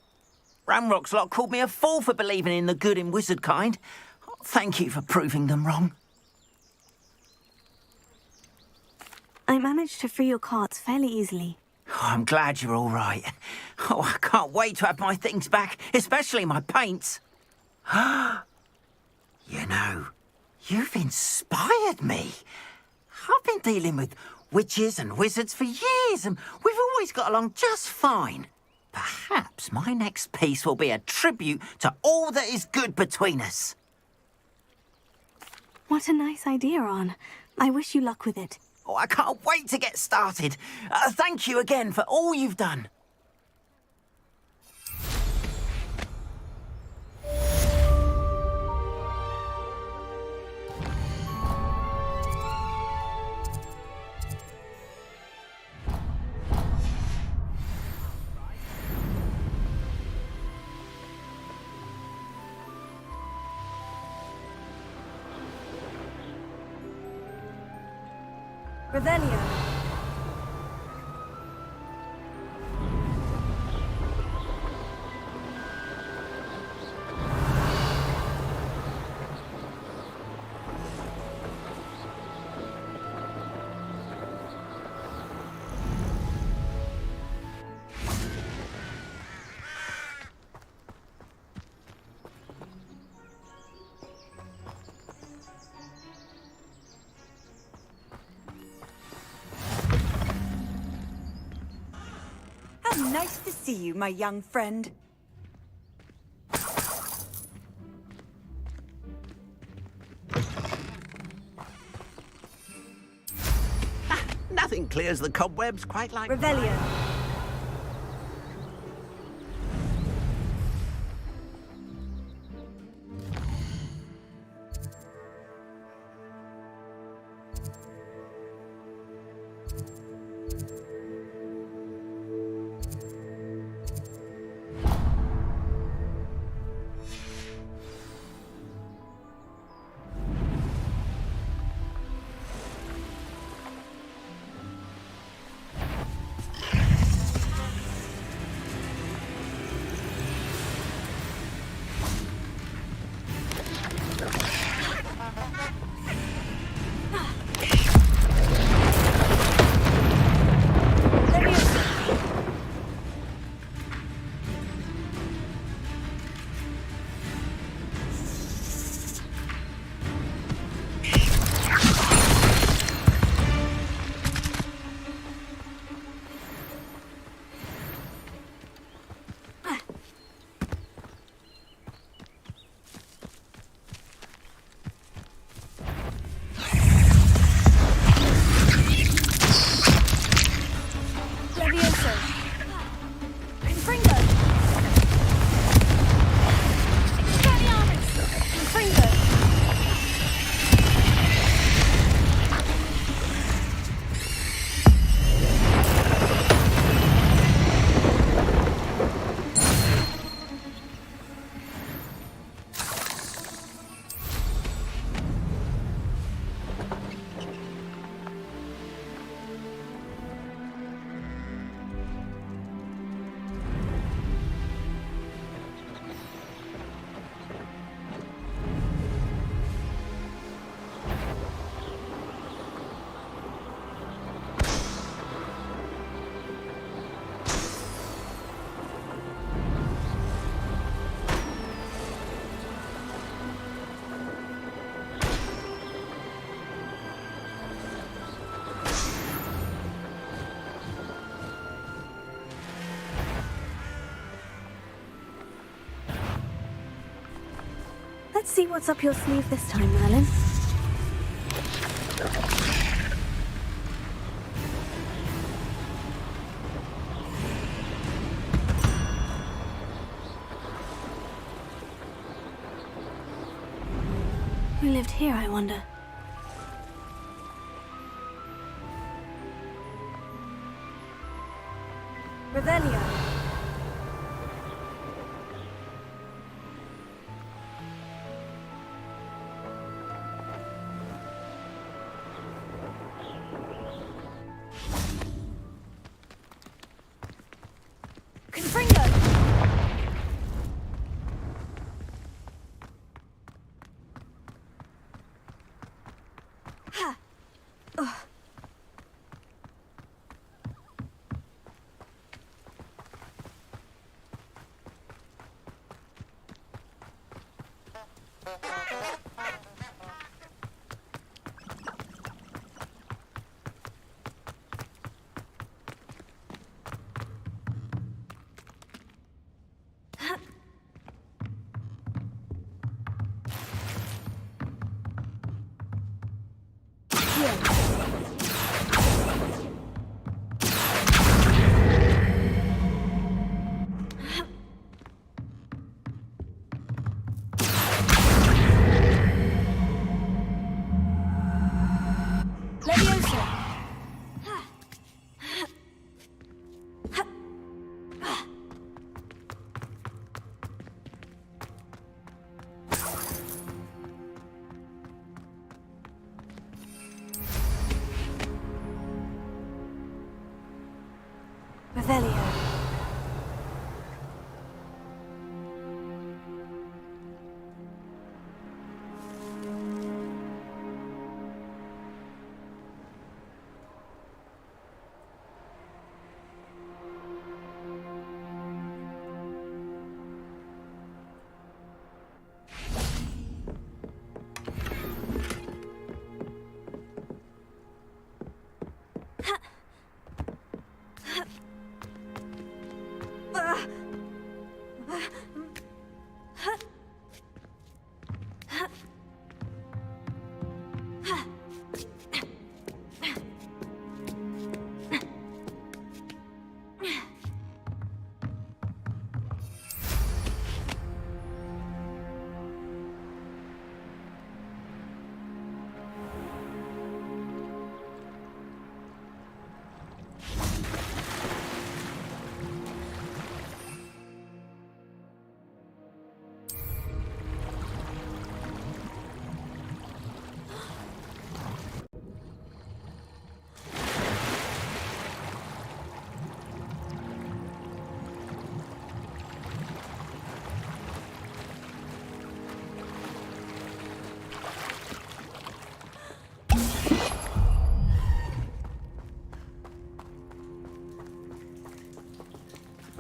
Ramrock's lot called me a fool for believing in the good in wizard kind. Thank you for proving them wrong. I managed to free your carts fairly easily. Oh, I'm glad you're all right. Oh, I can't wait to have my things back, especially my paints. You know, you've inspired me. I've been dealing with witches and wizards for years, and we've always got along just fine. Perhaps my next piece will be a tribute to all that is good between us. What a nice idea, Arn. I wish you luck with it. Oh, I can't wait to get started. Thank you again for all you've done. Revelio. Nice to see you, my young friend. Nothing clears the cobwebs quite like... Revelio. Let's see what's up your sleeve this time, Merlin. Who lived here, I wonder? Revelio.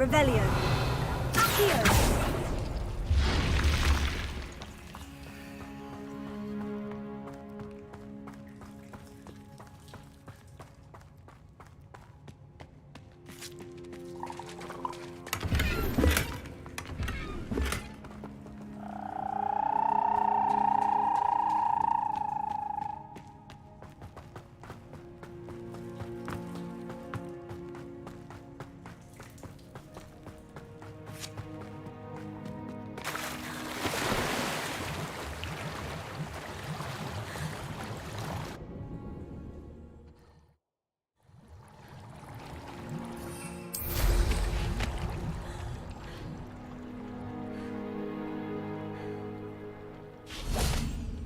Revelio. Accio.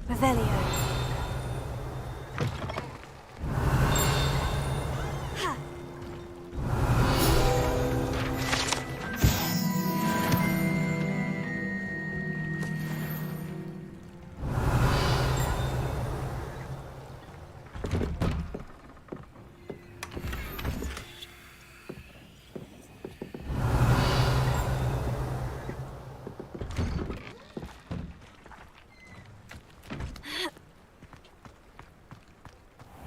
Revelio.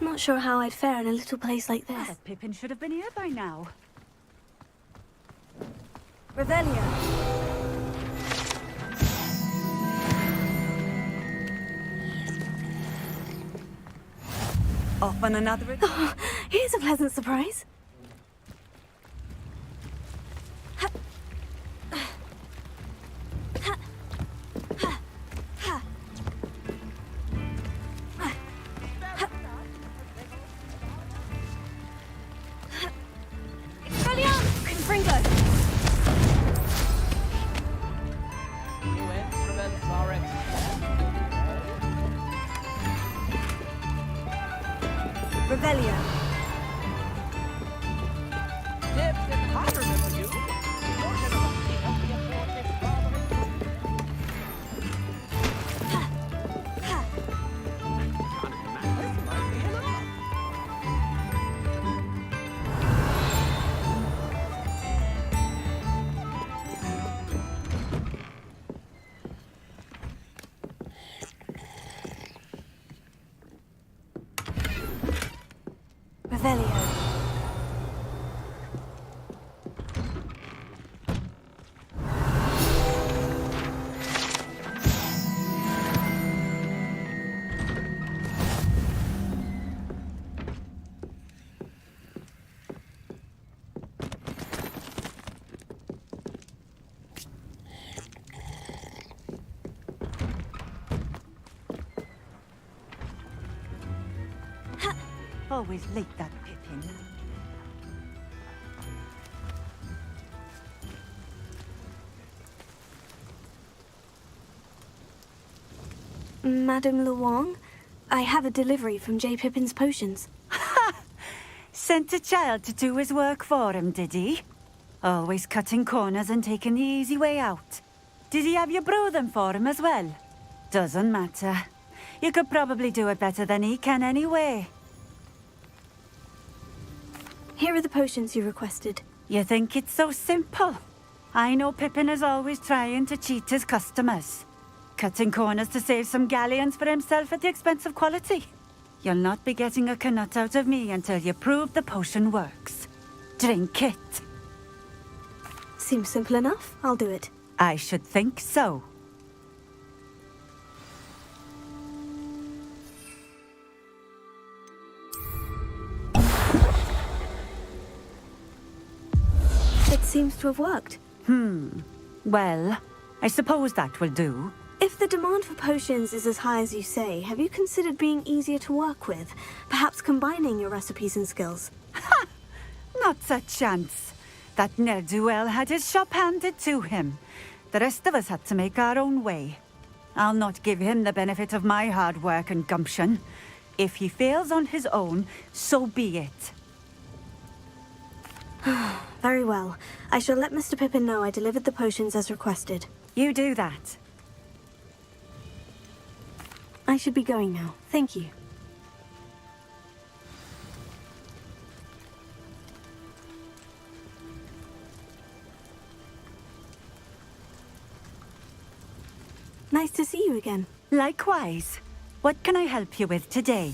Not sure how I'd fare in a little place like this. That Pippin should have been here by now. Revelio. Off on another... Oh, here's a pleasant surprise. Revelio. Revelio. Always late, that Pippin. Madame Luong, I have a delivery from J. Pippin's potions. Sent a child to do his work for him, did he? Always cutting corners and taking the easy way out. Did he have you brew them for him as well? Doesn't matter. You could probably do it better than he can anyway. Here are the potions you requested. You think it's so simple? I know Pippin is always trying to cheat his customers. Cutting corners to save some galleons for himself at the expense of quality. You'll not be getting a canut out of me until you prove the potion works. Drink it. Seems simple enough. I'll do it. I should think so. It seems to have worked. Well, I suppose that will do. If the demand for potions is as high as you say, have you considered being easier to work with? Perhaps combining your recipes and skills? Not a chance. That ne'er-do-well had his shop handed to him. The rest of us had to make our own way. I'll not give him the benefit of my hard work and gumption. If he fails on his own, so be it. Very well. I shall let Mr. Pippin know I delivered the potions as requested. You do that. I should be going now. Thank you. Nice to see you again. Likewise. What can I help you with today?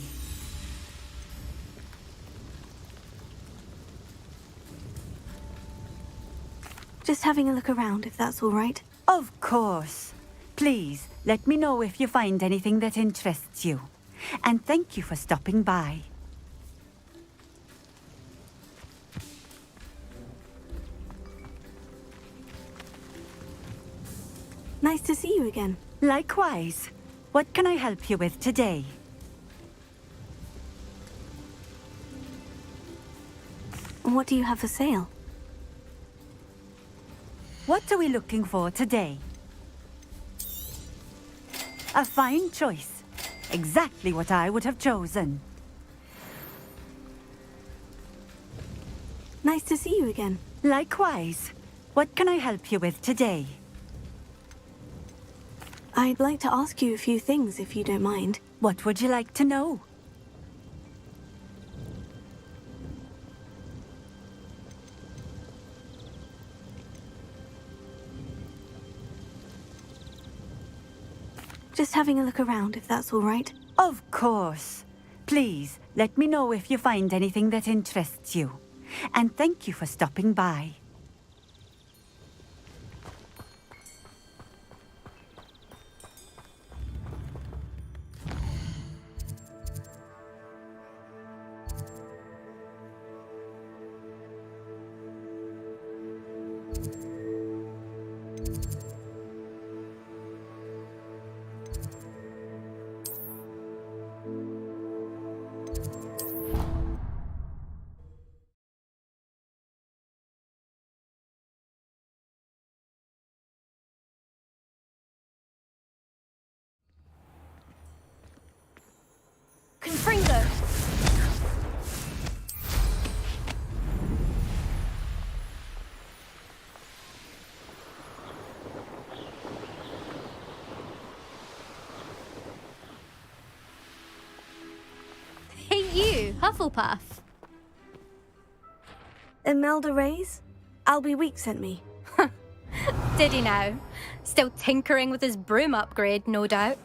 Just having a look around, if that's all right. Of course. Please, let me know if you find anything that interests you. And thank you for stopping by. Nice to see you again. Likewise. What can I help you with today? What do you have for sale? What are we looking for today? A fine choice. Exactly what I would have chosen. Nice to see you again. Likewise. What can I help you with today? I'd like to ask you a few things, if you don't mind. What would you like to know? Just having a look around, if that's all right. Of course. Please, let me know if you find anything that interests you. And thank you for stopping by. Confringo! Hey you, Hufflepuff. Imelda Reyes? Albie Week sent me. Did he now? Still tinkering with his broom upgrade, no doubt.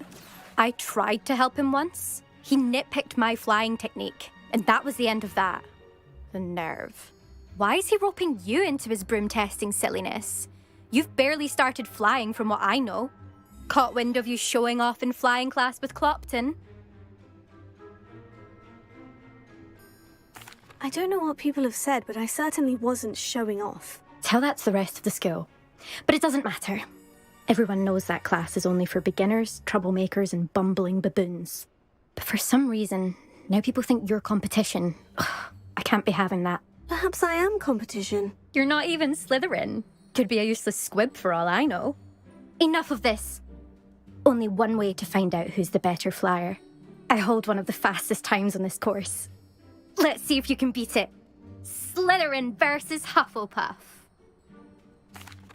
I tried to help him once. He nitpicked my flying technique, and that was the end of that. The nerve. Why is he roping you into his broom testing silliness? You've barely started flying from what I know. Caught wind of you showing off in flying class with Clopton. I don't know what people have said, but I certainly wasn't showing off. Tell that to the rest of the school. But it doesn't matter. Everyone knows that class is only for beginners, troublemakers, and bumbling baboons. But for some reason, now people think you're competition. Ugh, I can't be having that. Perhaps I am competition. You're not even Slytherin. Could be a useless squib for all I know. Enough of this. Only one way to find out who's the better flyer. I hold one of the fastest times on this course. Let's see if you can beat it. Slytherin versus Hufflepuff.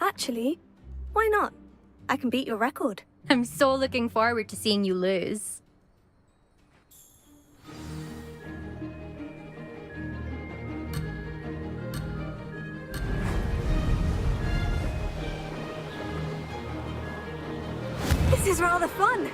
Actually, why not? I can beat your record. I'm so looking forward to seeing you lose. This is rather fun.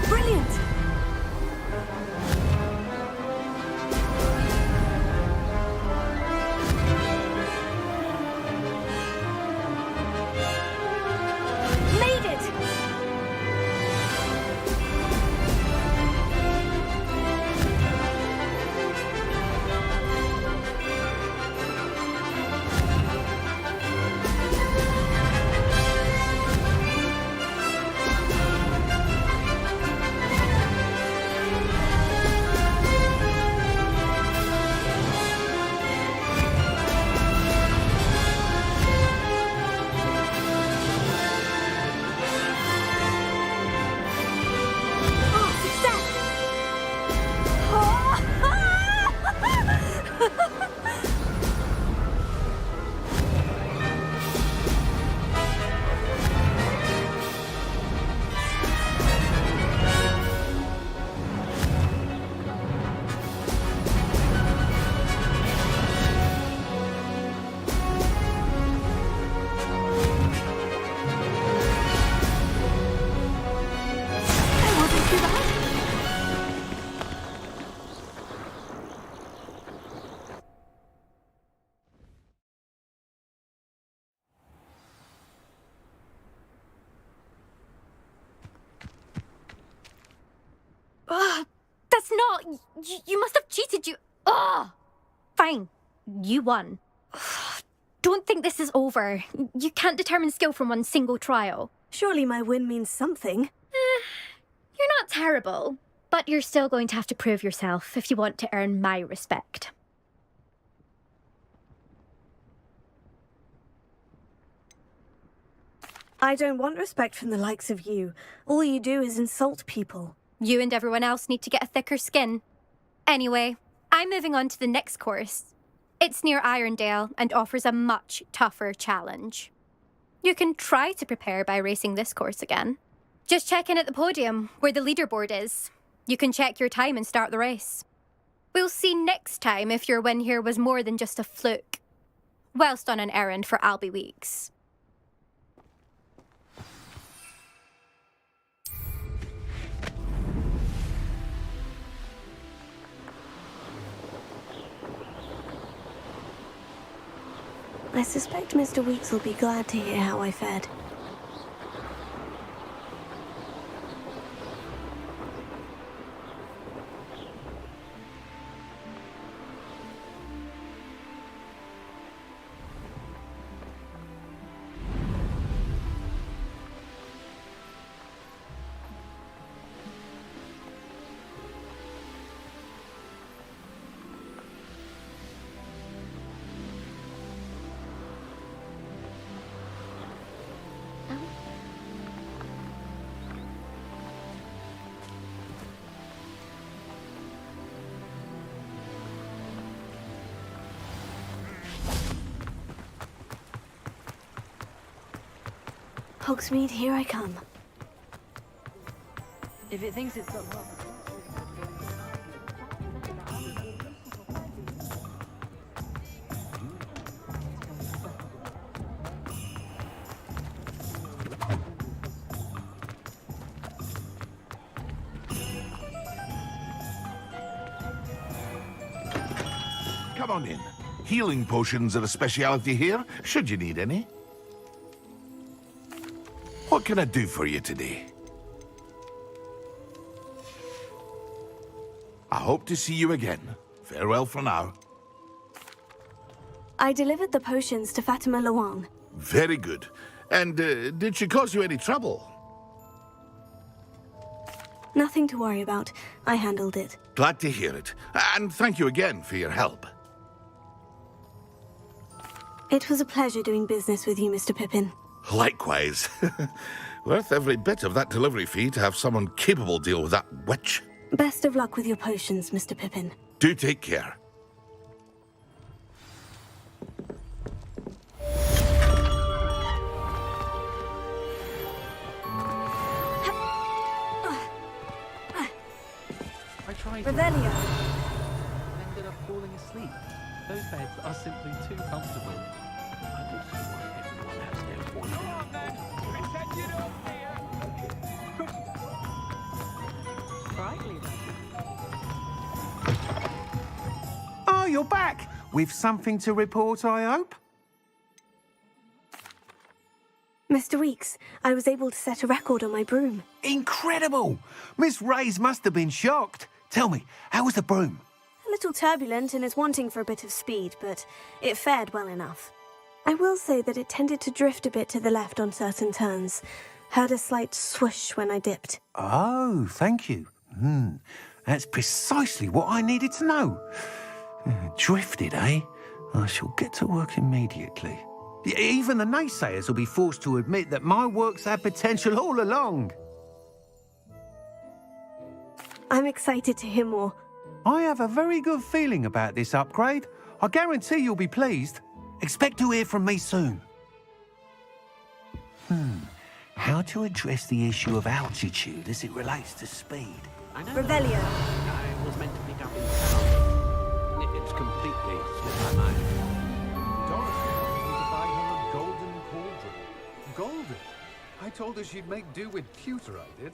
Brilliant. Oh, you must have cheated, you... Oh! Fine. You won. Don't think this is over. You can't determine skill from one single trial. Surely my win means something. You're not terrible, but you're still going to have to prove yourself if you want to earn my respect. I don't want respect from the likes of you. All you do is insult people. You and everyone else need to get a thicker skin. Anyway, I'm moving on to the next course. It's near Irondale and offers a much tougher challenge. You can try to prepare by racing this course again. Just check in at the podium, where the leaderboard is. You can check your time and start the race. We'll see next time if your win here was more than just a fluke. Whilst on an errand for Albie Weeks. I suspect Mr. Weeks will be glad to hear how I fared. Hogsmeade, here I come. If it thinks it's got Come on in. Healing potions are a speciality here, should you need any. What can I do for you today? I hope to see you again. Farewell for now. I delivered the potions to Fatima Lawang. Very good. And did she cause you any trouble? Nothing to worry about. I handled it. Glad to hear it. And thank you again for your help. It was a pleasure doing business with you, Mr. Pippin. Likewise. Worth every bit of that delivery fee to have someone capable deal with that witch. Best of luck with your potions, Mr. Pippin. Do take care. I tried. Revelio. Ended up falling asleep. Those beds are simply too comfortable. I don't see why everyone has their one. Come on, then. Pretend you don't hear. Oh, you're back! With something to report, I hope? Mr. Weeks, I was able to set a record on my broom. Incredible! Miss Reyes must have been shocked. Tell me, how was the broom? A little turbulent and is wanting for a bit of speed, but it fared well enough. I will say that it tended to drift a bit to the left on certain turns. Heard a slight swoosh when I dipped. Oh, thank you. That's precisely what I needed to know. Drifted, eh? I shall get to work immediately. Even the naysayers will be forced to admit that my work's had potential all along. I'm excited to hear more. I have a very good feeling about this upgrade. I guarantee you'll be pleased. Expect to hear from me soon. How to address the issue of altitude as it relates to speed? Revelio. I was meant to pick up in town. It's completely slipped my mind. Dorothy told me to buy her a golden cauldron. Golden? I told her she'd make do with pewter, I did.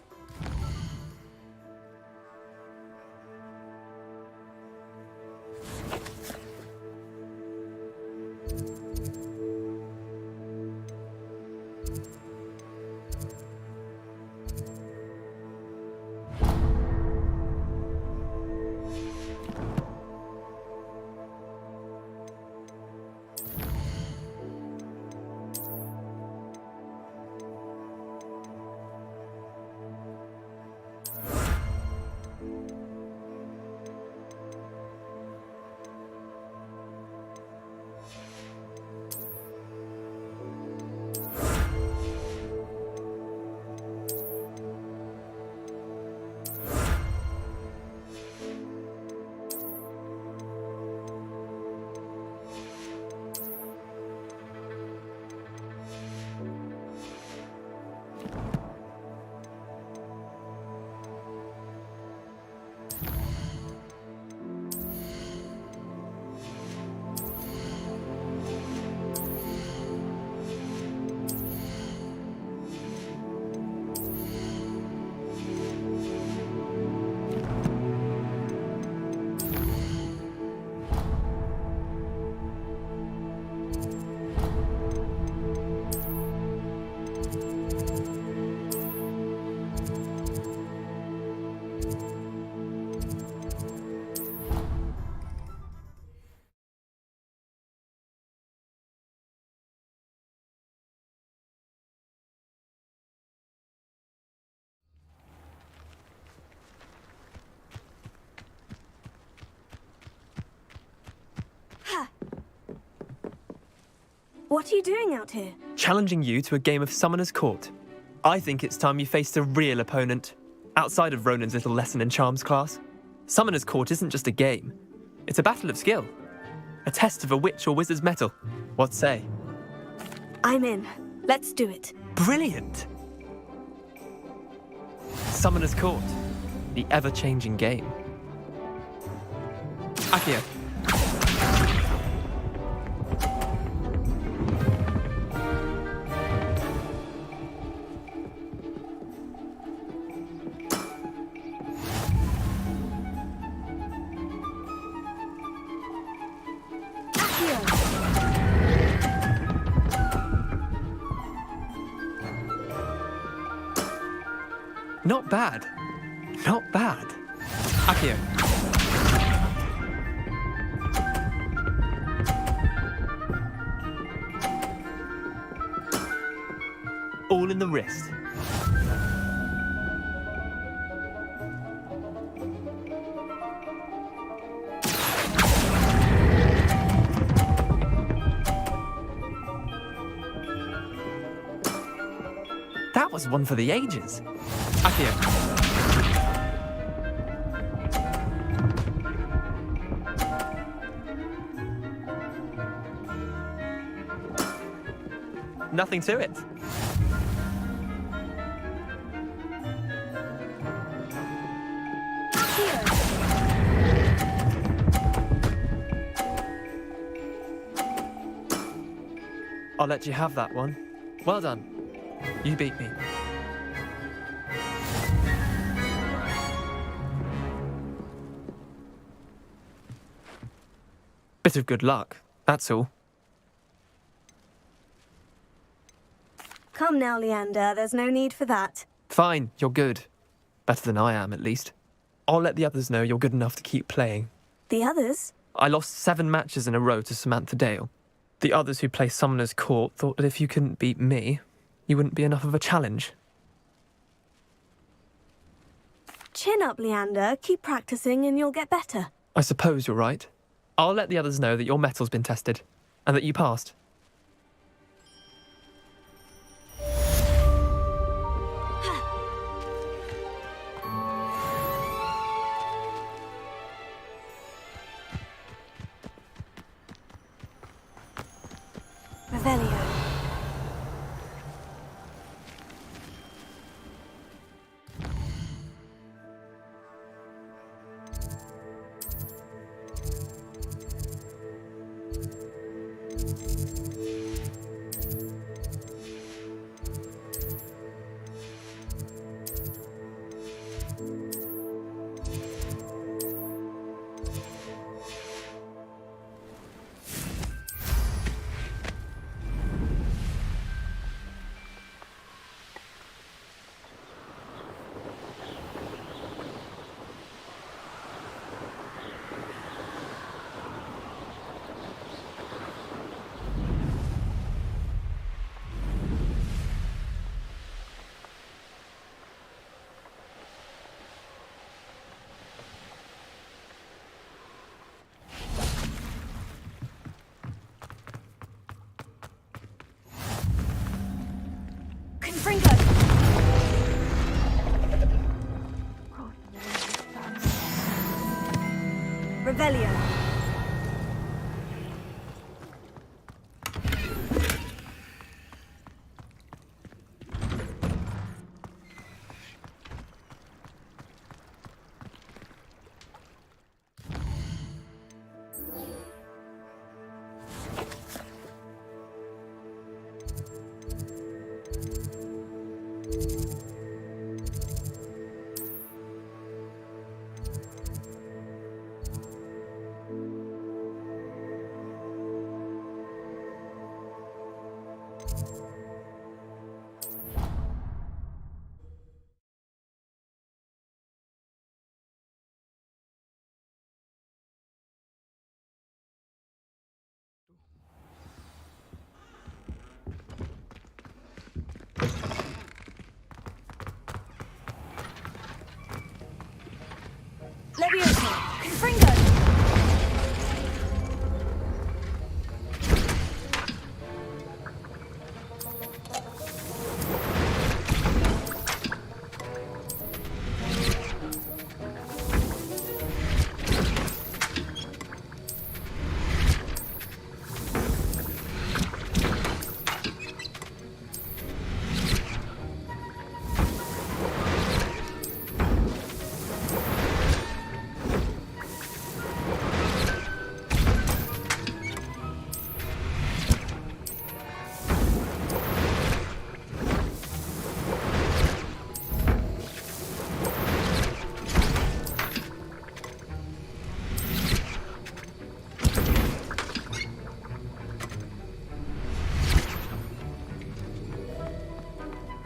What are you doing out here? Challenging you to a game of Summoner's Court. I think it's time you faced a real opponent, outside of Ronan's little lesson in charms class. Summoner's Court isn't just a game. It's a battle of skill. A test of a witch or wizard's mettle. What say? I'm in. Let's do it. Brilliant! Summoner's Court. The ever-changing game. Accio. Not bad. Not bad. Accio. All in the wrist. That was one for the ages. Accio. Nothing to it. I'll let you have that one. Well done. You beat me. Bit of good luck, that's all. Come now, Leander. There's no need for that. Fine, you're good. Better than I am, at least. I'll let the others know you're good enough to keep playing. The others? I lost 7 matches in a row to Samantha Dale. The others who play Summoner's Court thought that if you couldn't beat me, you wouldn't be enough of a challenge. Chin up, Leander. Keep practicing and you'll get better. I suppose you're right. I'll let the others know that your metal's been tested, and that you passed. Revelio. Revelio. Levioso! Confringo!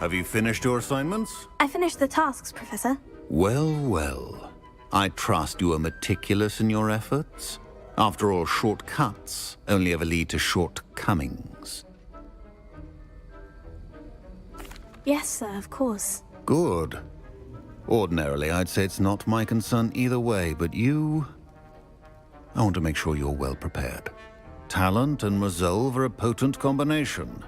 Have you finished your assignments? I finished the tasks, Professor. Well, well. I trust you are meticulous in your efforts. After all, shortcuts only ever lead to shortcomings. Yes, sir, of course. Good. Ordinarily, I'd say it's not my concern either way, but you... I want to make sure you're well prepared. Talent and resolve are a potent combination.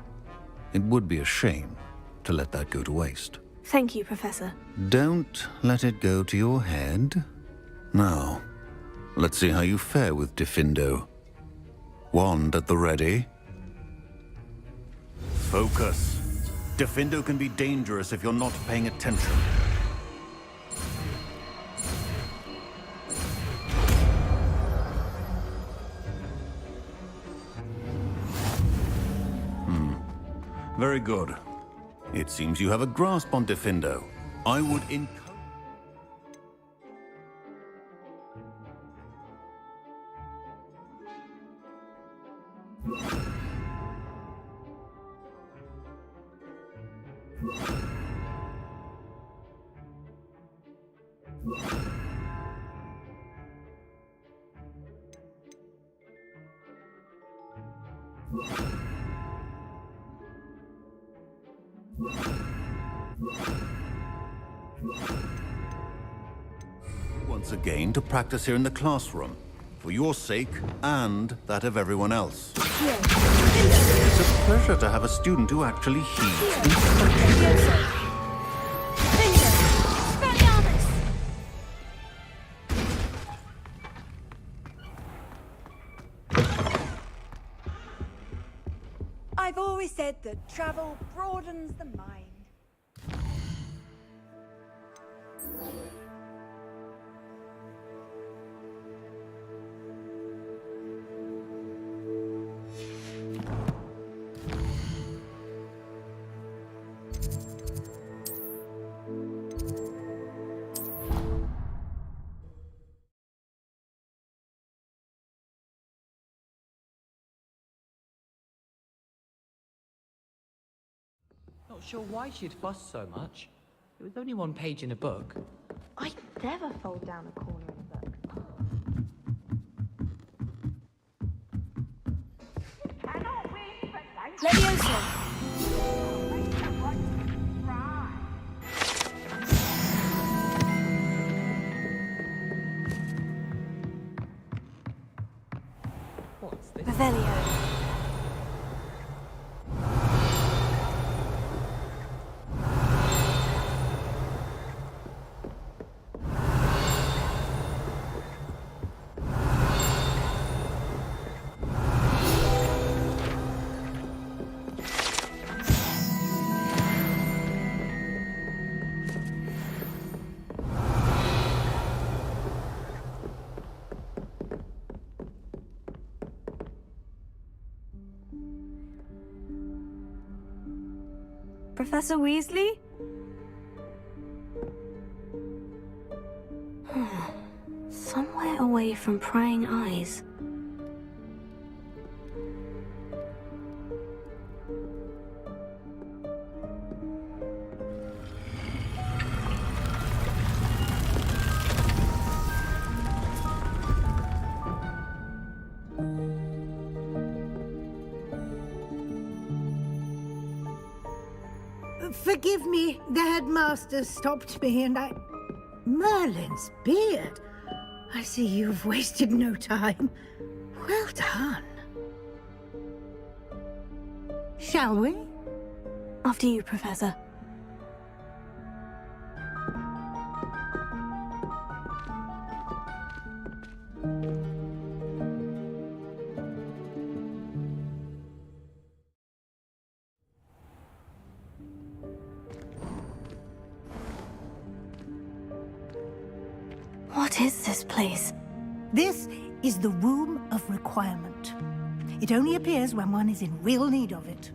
It would be a shame to let that go to waste. Thank you, Professor. Don't let it go to your head. Now, let's see how you fare with Diffindo. Wand at the ready. Focus. Diffindo can be dangerous if you're not paying attention. Very good. It seems you have a grasp on Diffindo. I would encourage... once again to practice here in the classroom, for your sake and that of everyone else. It's a pleasure to have a student who actually heeds instruction. I've always said that travel broadens the mind. Not sure why she'd fuss so much. It was only one page in a book. I'd never fold down a corner of a book. Leviosa! What's this? Revelio. Professor Weasley? Somewhere away from prying eyes. Forgive me, the headmaster stopped me and I... Merlin's beard. I see you've wasted no time. Well done. Shall we? After you, Professor. What is this place? This is the Room of Requirement. It only appears when one is in real need of it.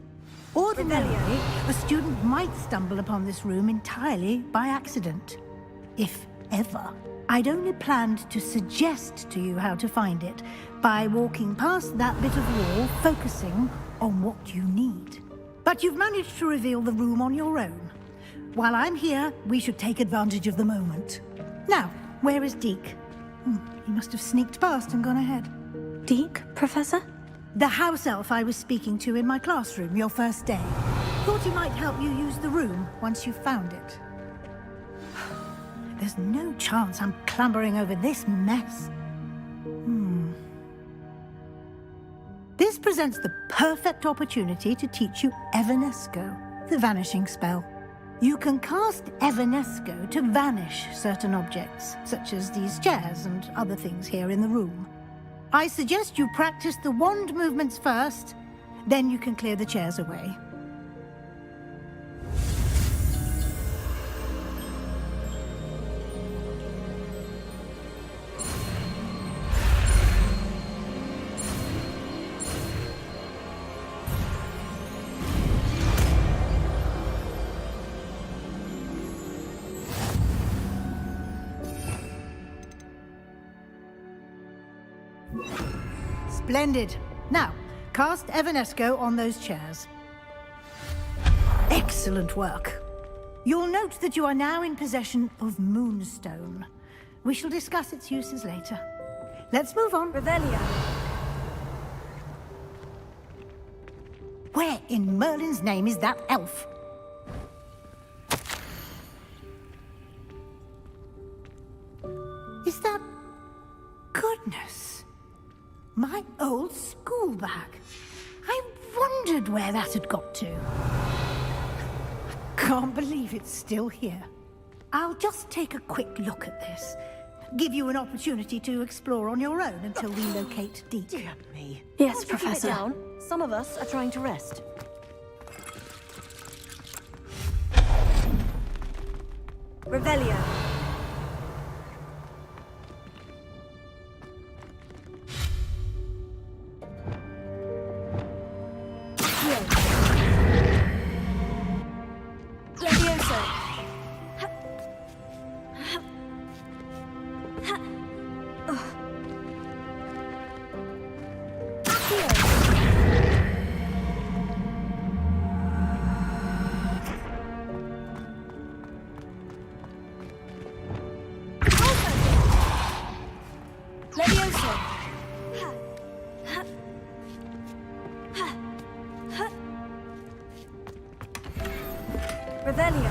Ordinarily, a student might stumble upon this room entirely by accident. If ever. I'd only planned to suggest to you how to find it by walking past that bit of wall, focusing on what you need. But you've managed to reveal the room on your own. While I'm here, we should take advantage of the moment. Now, where is Deke? He must have sneaked past and gone ahead. Deke, Professor? The house elf I was speaking to in my classroom your first day. Thought he might help you use the room once you've found it. There's no chance I'm clambering over this mess. This presents the perfect opportunity to teach you Evanesco, the vanishing spell. You can cast Evanesco to vanish certain objects, such as these chairs and other things here in the room. I suggest you practice the wand movements first, then you can clear the chairs away. Splendid. Now, cast Evanesco on those chairs. Excellent work. You'll note that you are now in possession of Moonstone. We shall discuss its uses later. Let's move on. Revelio. Where in Merlin's name is that elf? Is that... Goodness. My old school bag. I wondered where that had got to. Can't believe it's still here. I'll just take a quick look at this. Give you an opportunity to explore on your own until we locate Deke. Dear me. Yes, Won't you keep it Professor. down? Some of us are trying to rest. Revelio. Revelio.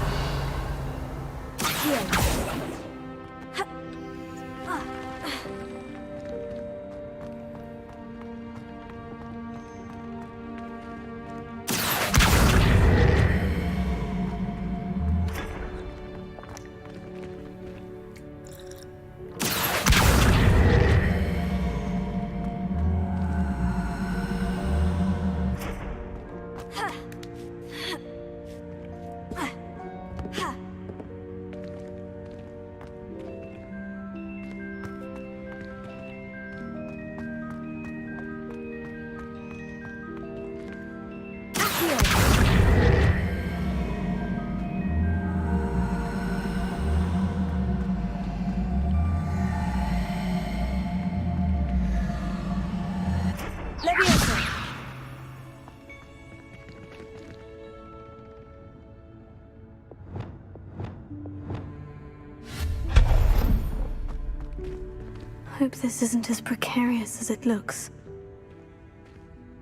Hope this isn't as precarious as it looks.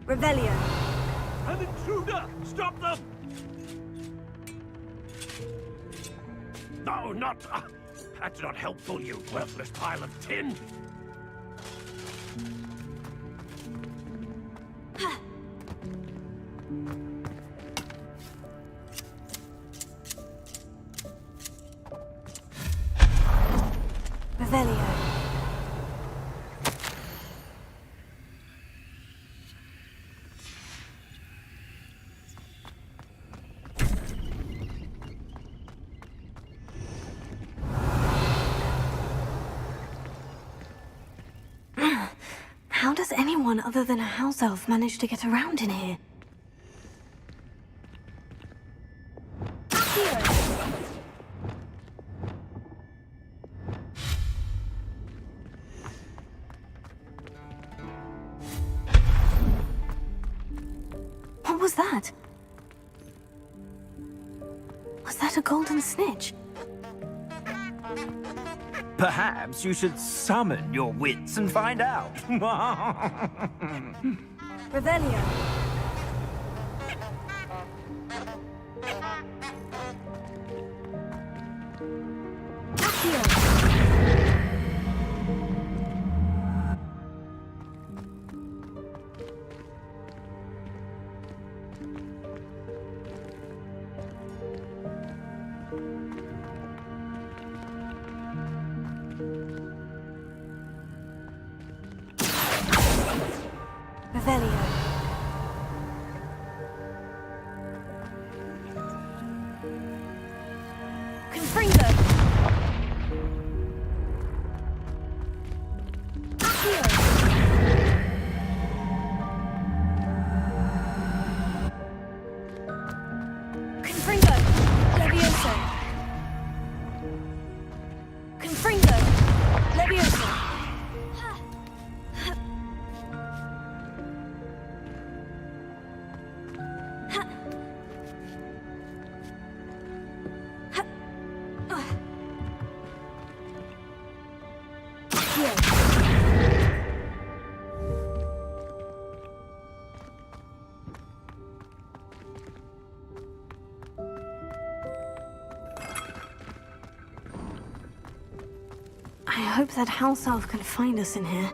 Revelio. An intruder! Stop them! No, not... that's not helpful, you worthless pile of tin! Revelio. How does anyone other than a house elf manage to get around in here? What was that? Was that a golden snitch? Perhaps you should summon your wits and find out. Revelio. Revelio. Confringo. Accio. Confringo. Levioso. Confringo. Levioso. I hope that house elf can find us in here.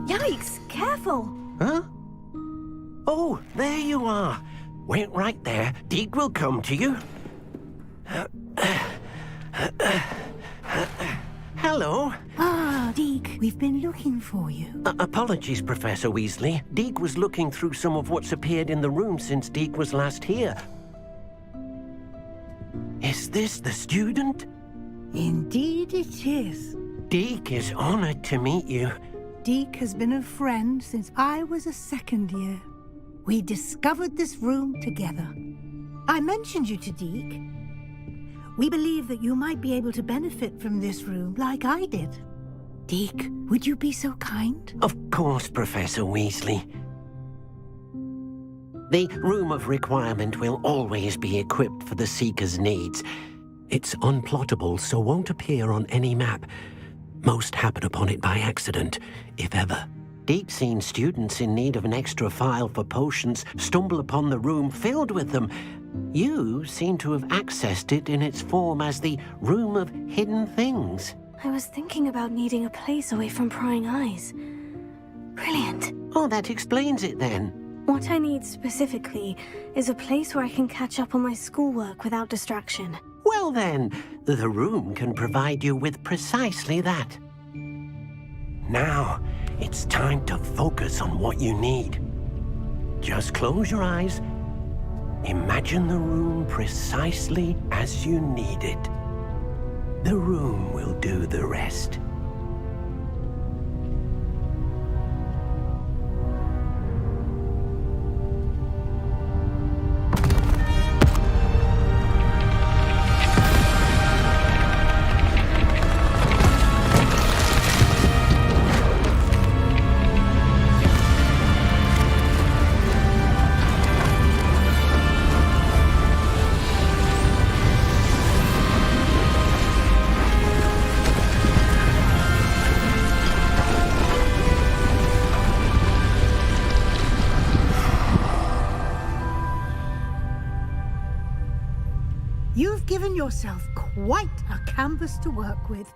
Yikes! Careful! Huh? Oh, there you are. Wait right there. Deek will come to you. Hello. Ah, Deek, we've been looking for you. Apologies, Professor Weasley. Deek was looking through some of what's appeared in the room since Deek was last here. Is this the student? Indeed it is. Deek is honored to meet you. Deek has been a friend since I was a second year. We discovered this room together. I mentioned you to Deek. We believe that you might be able to benefit from this room like I did. Deek, would you be so kind? Of course, Professor Weasley. The Room of Requirement will always be equipped for the Seeker's needs. It's unplottable, so won't appear on any map. Most happen upon it by accident, if ever. Deek's seen students in need of an extra file for potions stumble upon the room filled with them. You seem to have accessed it in its form as the Room of Hidden Things. I was thinking about needing a place away from prying eyes. Brilliant. Oh, that explains it then. What I need specifically is a place where I can catch up on my schoolwork without distraction. Well then, the room can provide you with precisely that. Now, it's time to focus on what you need. Just close your eyes. Imagine the room precisely as you need it. The room will do the rest. You've given yourself quite a canvas to work with.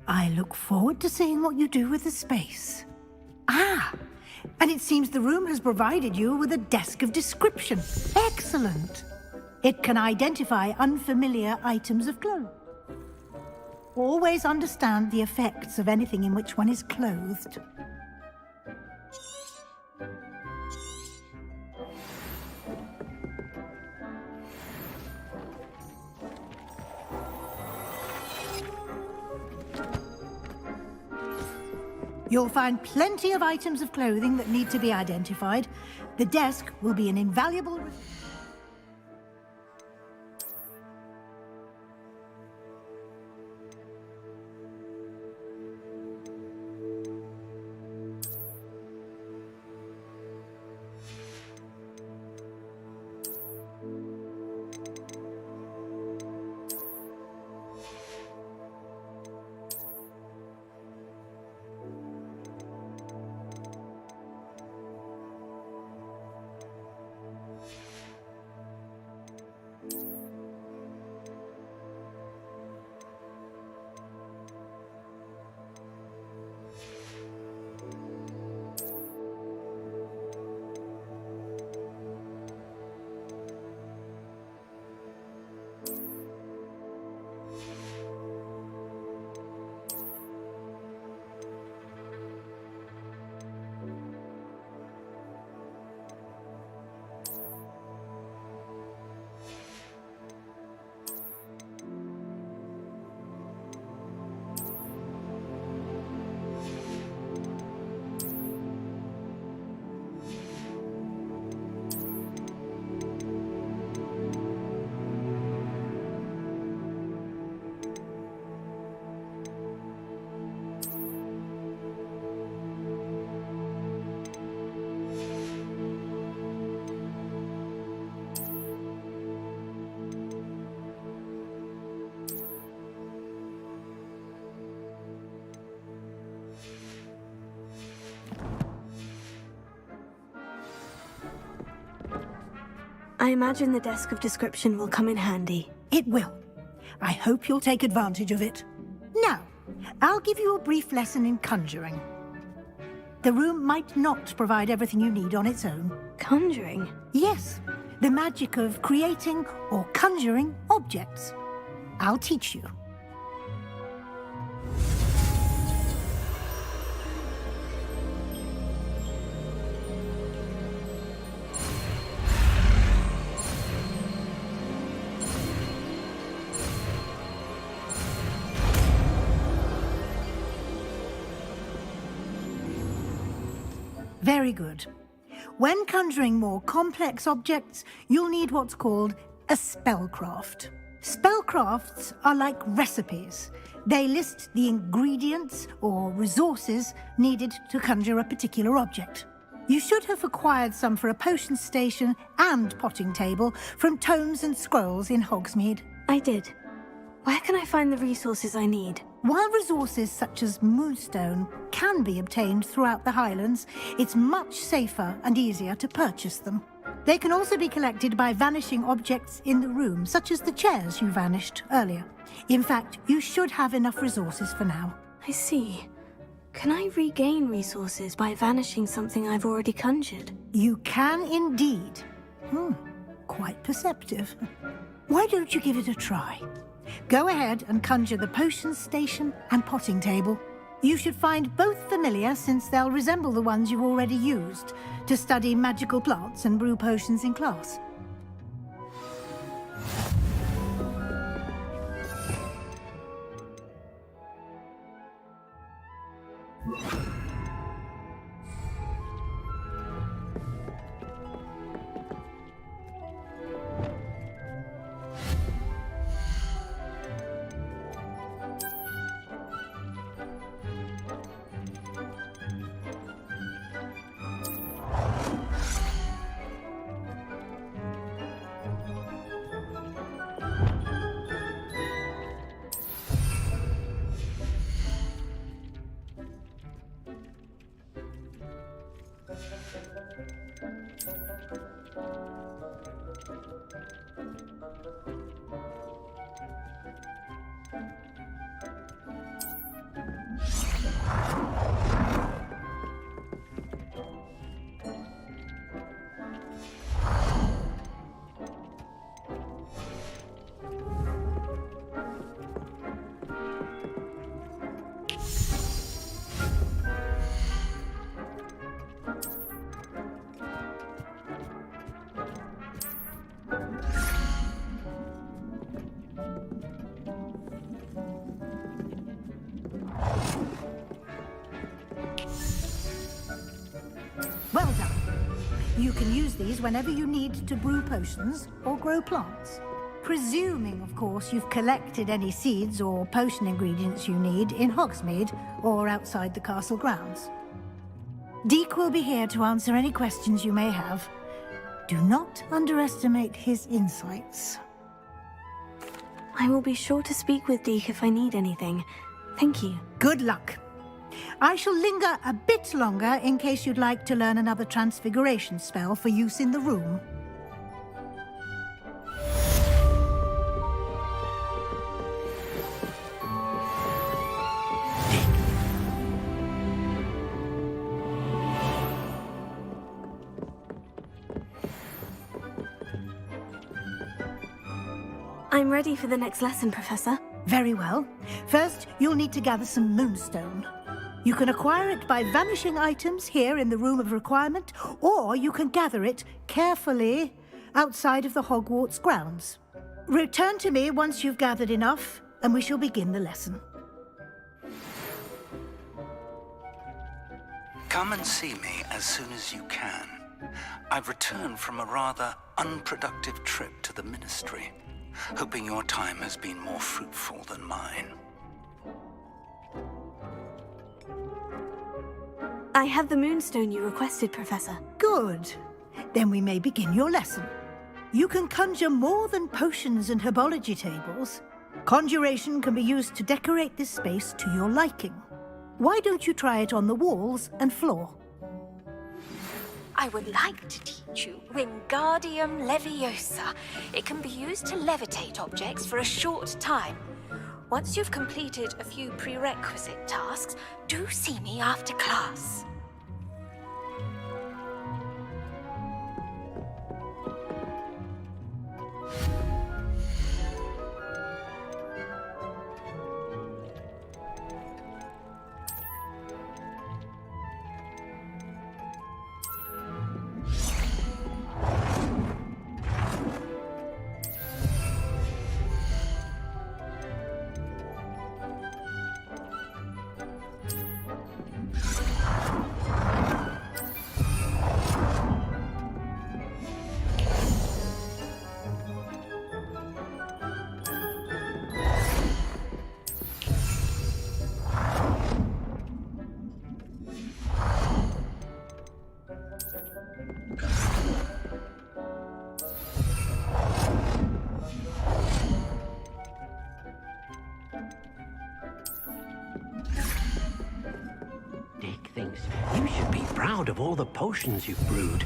I look forward to seeing what you do with the space. Ah, and it seems the room has provided you with a desk of description. Excellent. It can identify unfamiliar items of clothing. Always understand the effects of anything in which one is clothed. You'll find plenty of items of clothing that need to be identified. The desk will be an invaluable... I imagine the desk of description will come in handy. It will. I hope you'll take advantage of it. Now, I'll give you a brief lesson in conjuring. The room might not provide everything you need on its own. Conjuring? Yes, the magic of creating or conjuring objects. I'll teach you. Very good. When conjuring more complex objects, you'll need what's called a spellcraft. Spellcrafts are like recipes. They list the ingredients or resources needed to conjure a particular object. You should have acquired some for a potion station and potting table from tomes and scrolls in Hogsmeade. I did. Where can I find the resources I need? While resources such as moonstone can be obtained throughout the Highlands, it's much safer and easier to purchase them. They can also be collected by vanishing objects in the room, such as the chairs you vanished earlier. In fact, you should have enough resources for now. I see. Can I regain resources by vanishing something I've already conjured? You can indeed. Quite perceptive. Why don't you give it a try? Go ahead and conjure the potion station and potting table. You should find both familiar, since they'll resemble the ones you've already used to study magical plants and brew potions in class. You can use these whenever you need to brew potions or grow plants. Presuming, of course, you've collected any seeds or potion ingredients you need in Hogsmeade or outside the castle grounds. Deek will be here to answer any questions you may have. Do not underestimate his insights. I will be sure to speak with Deek if I need anything. Thank you. Good luck. I shall linger a bit longer in case you'd like to learn another transfiguration spell for use in the room. I'm ready for the next lesson, Professor. Very well. First, you'll need to gather some moonstone. You can acquire it by vanishing items here in the Room of Requirement, or you can gather it carefully outside of the Hogwarts grounds. Return to me once you've gathered enough, and we shall begin the lesson. Come and see me as soon as you can. I've returned from a rather unproductive trip to the Ministry, hoping your time has been more fruitful than mine. I have the moonstone you requested, Professor. Good. Then we may begin your lesson. You can conjure more than potions and herbology tables. Conjuration can be used to decorate this space to your liking. Why don't you try it on the walls and floor? I would like to teach you Wingardium Leviosa. It can be used to levitate objects for a short time. Once you've completed a few prerequisite tasks, do see me after class. Dick thinks you should be proud of all the potions you've brewed.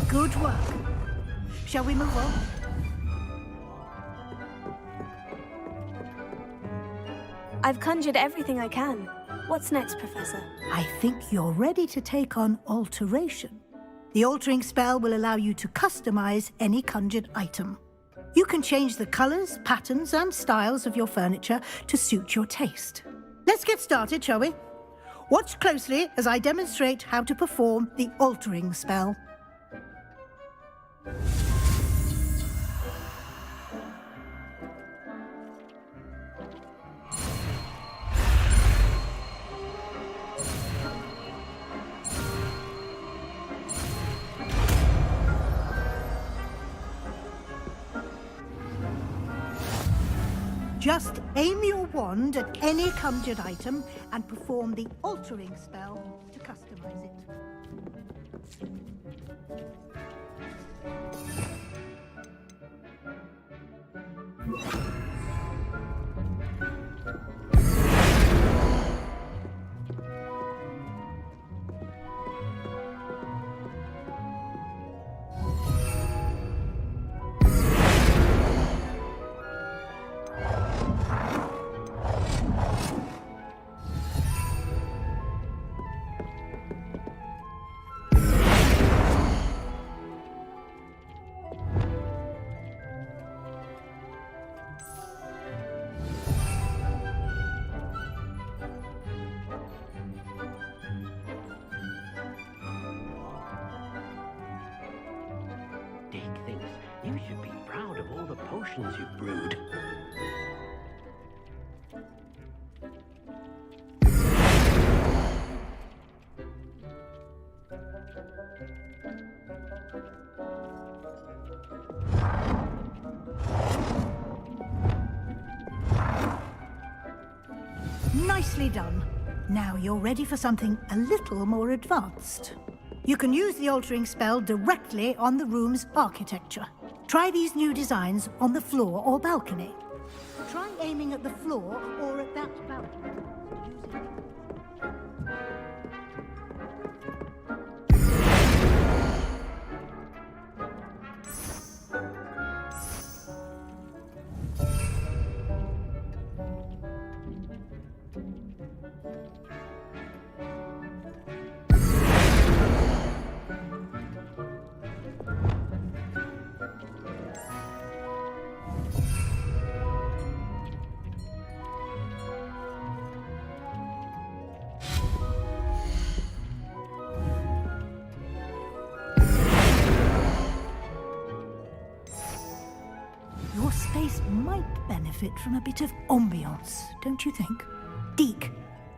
Good work. Shall we move on? I've conjured everything I can. What's next, Professor? I think you're ready to take on alteration. The altering spell will allow you to customize any conjured item. You can change the colors, patterns, and styles of your furniture to suit your taste. Let's get started, shall we? Watch closely as I demonstrate how to perform the altering spell. Just aim your wand at any conjured item and perform the altering spell to customize it. Dick thinks you should be proud of all the potions you've brewed. Nicely done. Now you're ready for something a little more advanced. You can use the altering spell directly on the room's architecture. Try these new designs on the floor or balcony. Try aiming at the floor or at that balcony. Your space might benefit from a bit of ambiance, don't you think? Deke,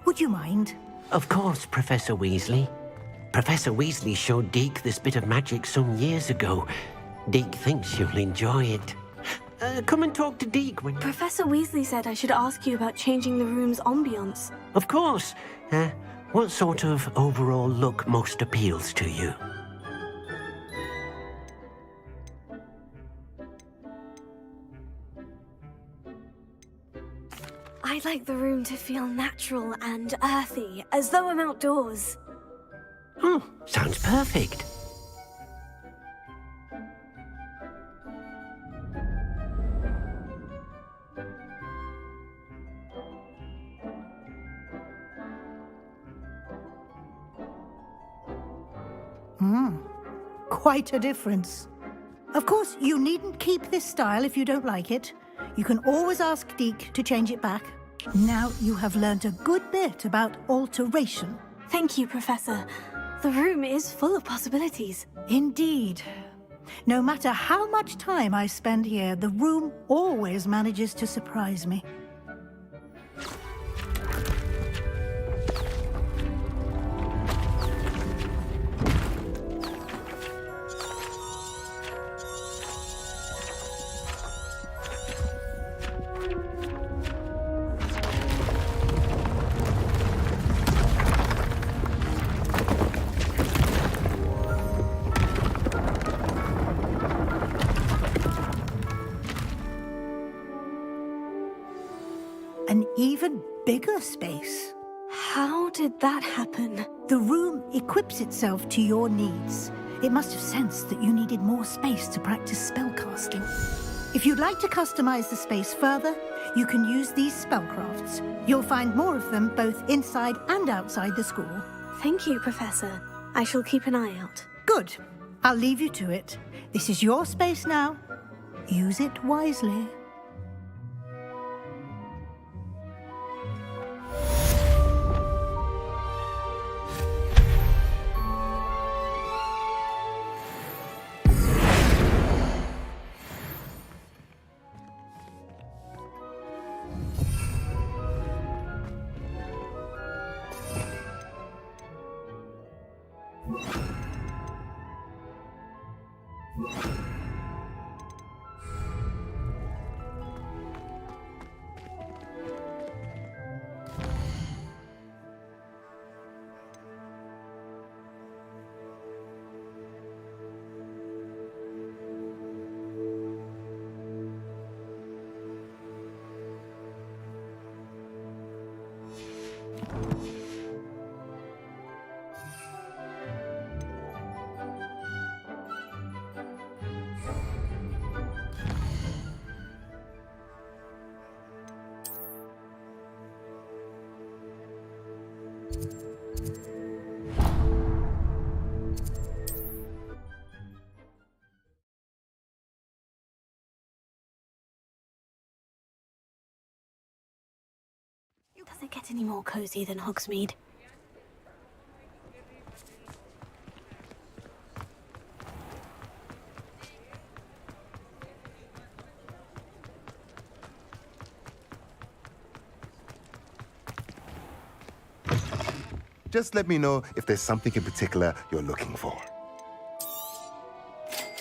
would you mind? Of course, Professor Weasley. Professor Weasley showed Deke this bit of magic some years ago. Deke thinks you'll enjoy it. Come and talk to Deke when... Professor Weasley said I should ask you about changing the room's ambience. Of course. What sort of overall look most appeals to you? I'd like the room to feel natural and earthy, as though I'm outdoors. Oh, sounds perfect. Quite a difference. Of course, you needn't keep this style if you don't like it. You can always ask Deke to change it back. Now you have learnt a good bit about alteration. Thank you, Professor. The room is full of possibilities. Indeed. No matter how much time I spend here, the room always manages to surprise me. An even bigger space. How did that happen? The room equips itself to your needs. It must have sensed that you needed more space to practice spellcasting. If you'd like to customize the space further, you can use these spellcrafts. You'll find more of them both inside and outside the school. Thank you, Professor. I shall keep an eye out. Good. I'll leave you to it. This is your space now. Use it wisely. Does it get any more cozy than Hogsmeade? Just let me know if there's something in particular you're looking for.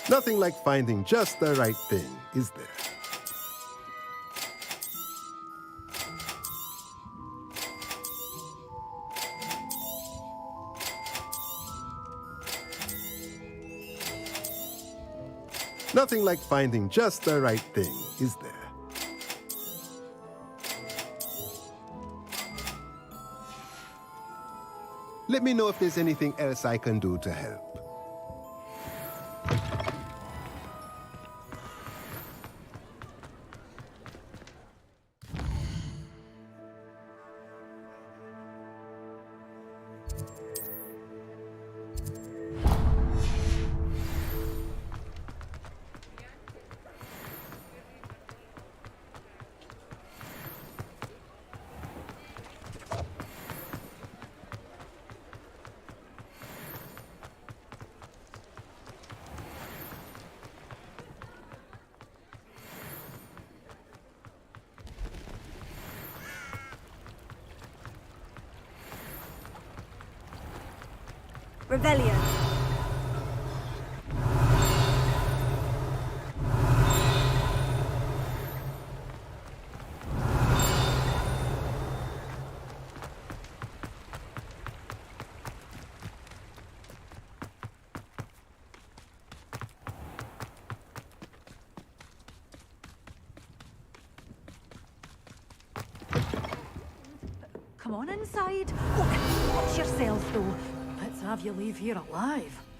Nothing like finding just the right thing, is there? Nothing like finding just the right thing, is there? Let me know if there's anything else I can do to help. Revelio. Come on inside. Oh, watch yourself, though. Let's have you leave here alive.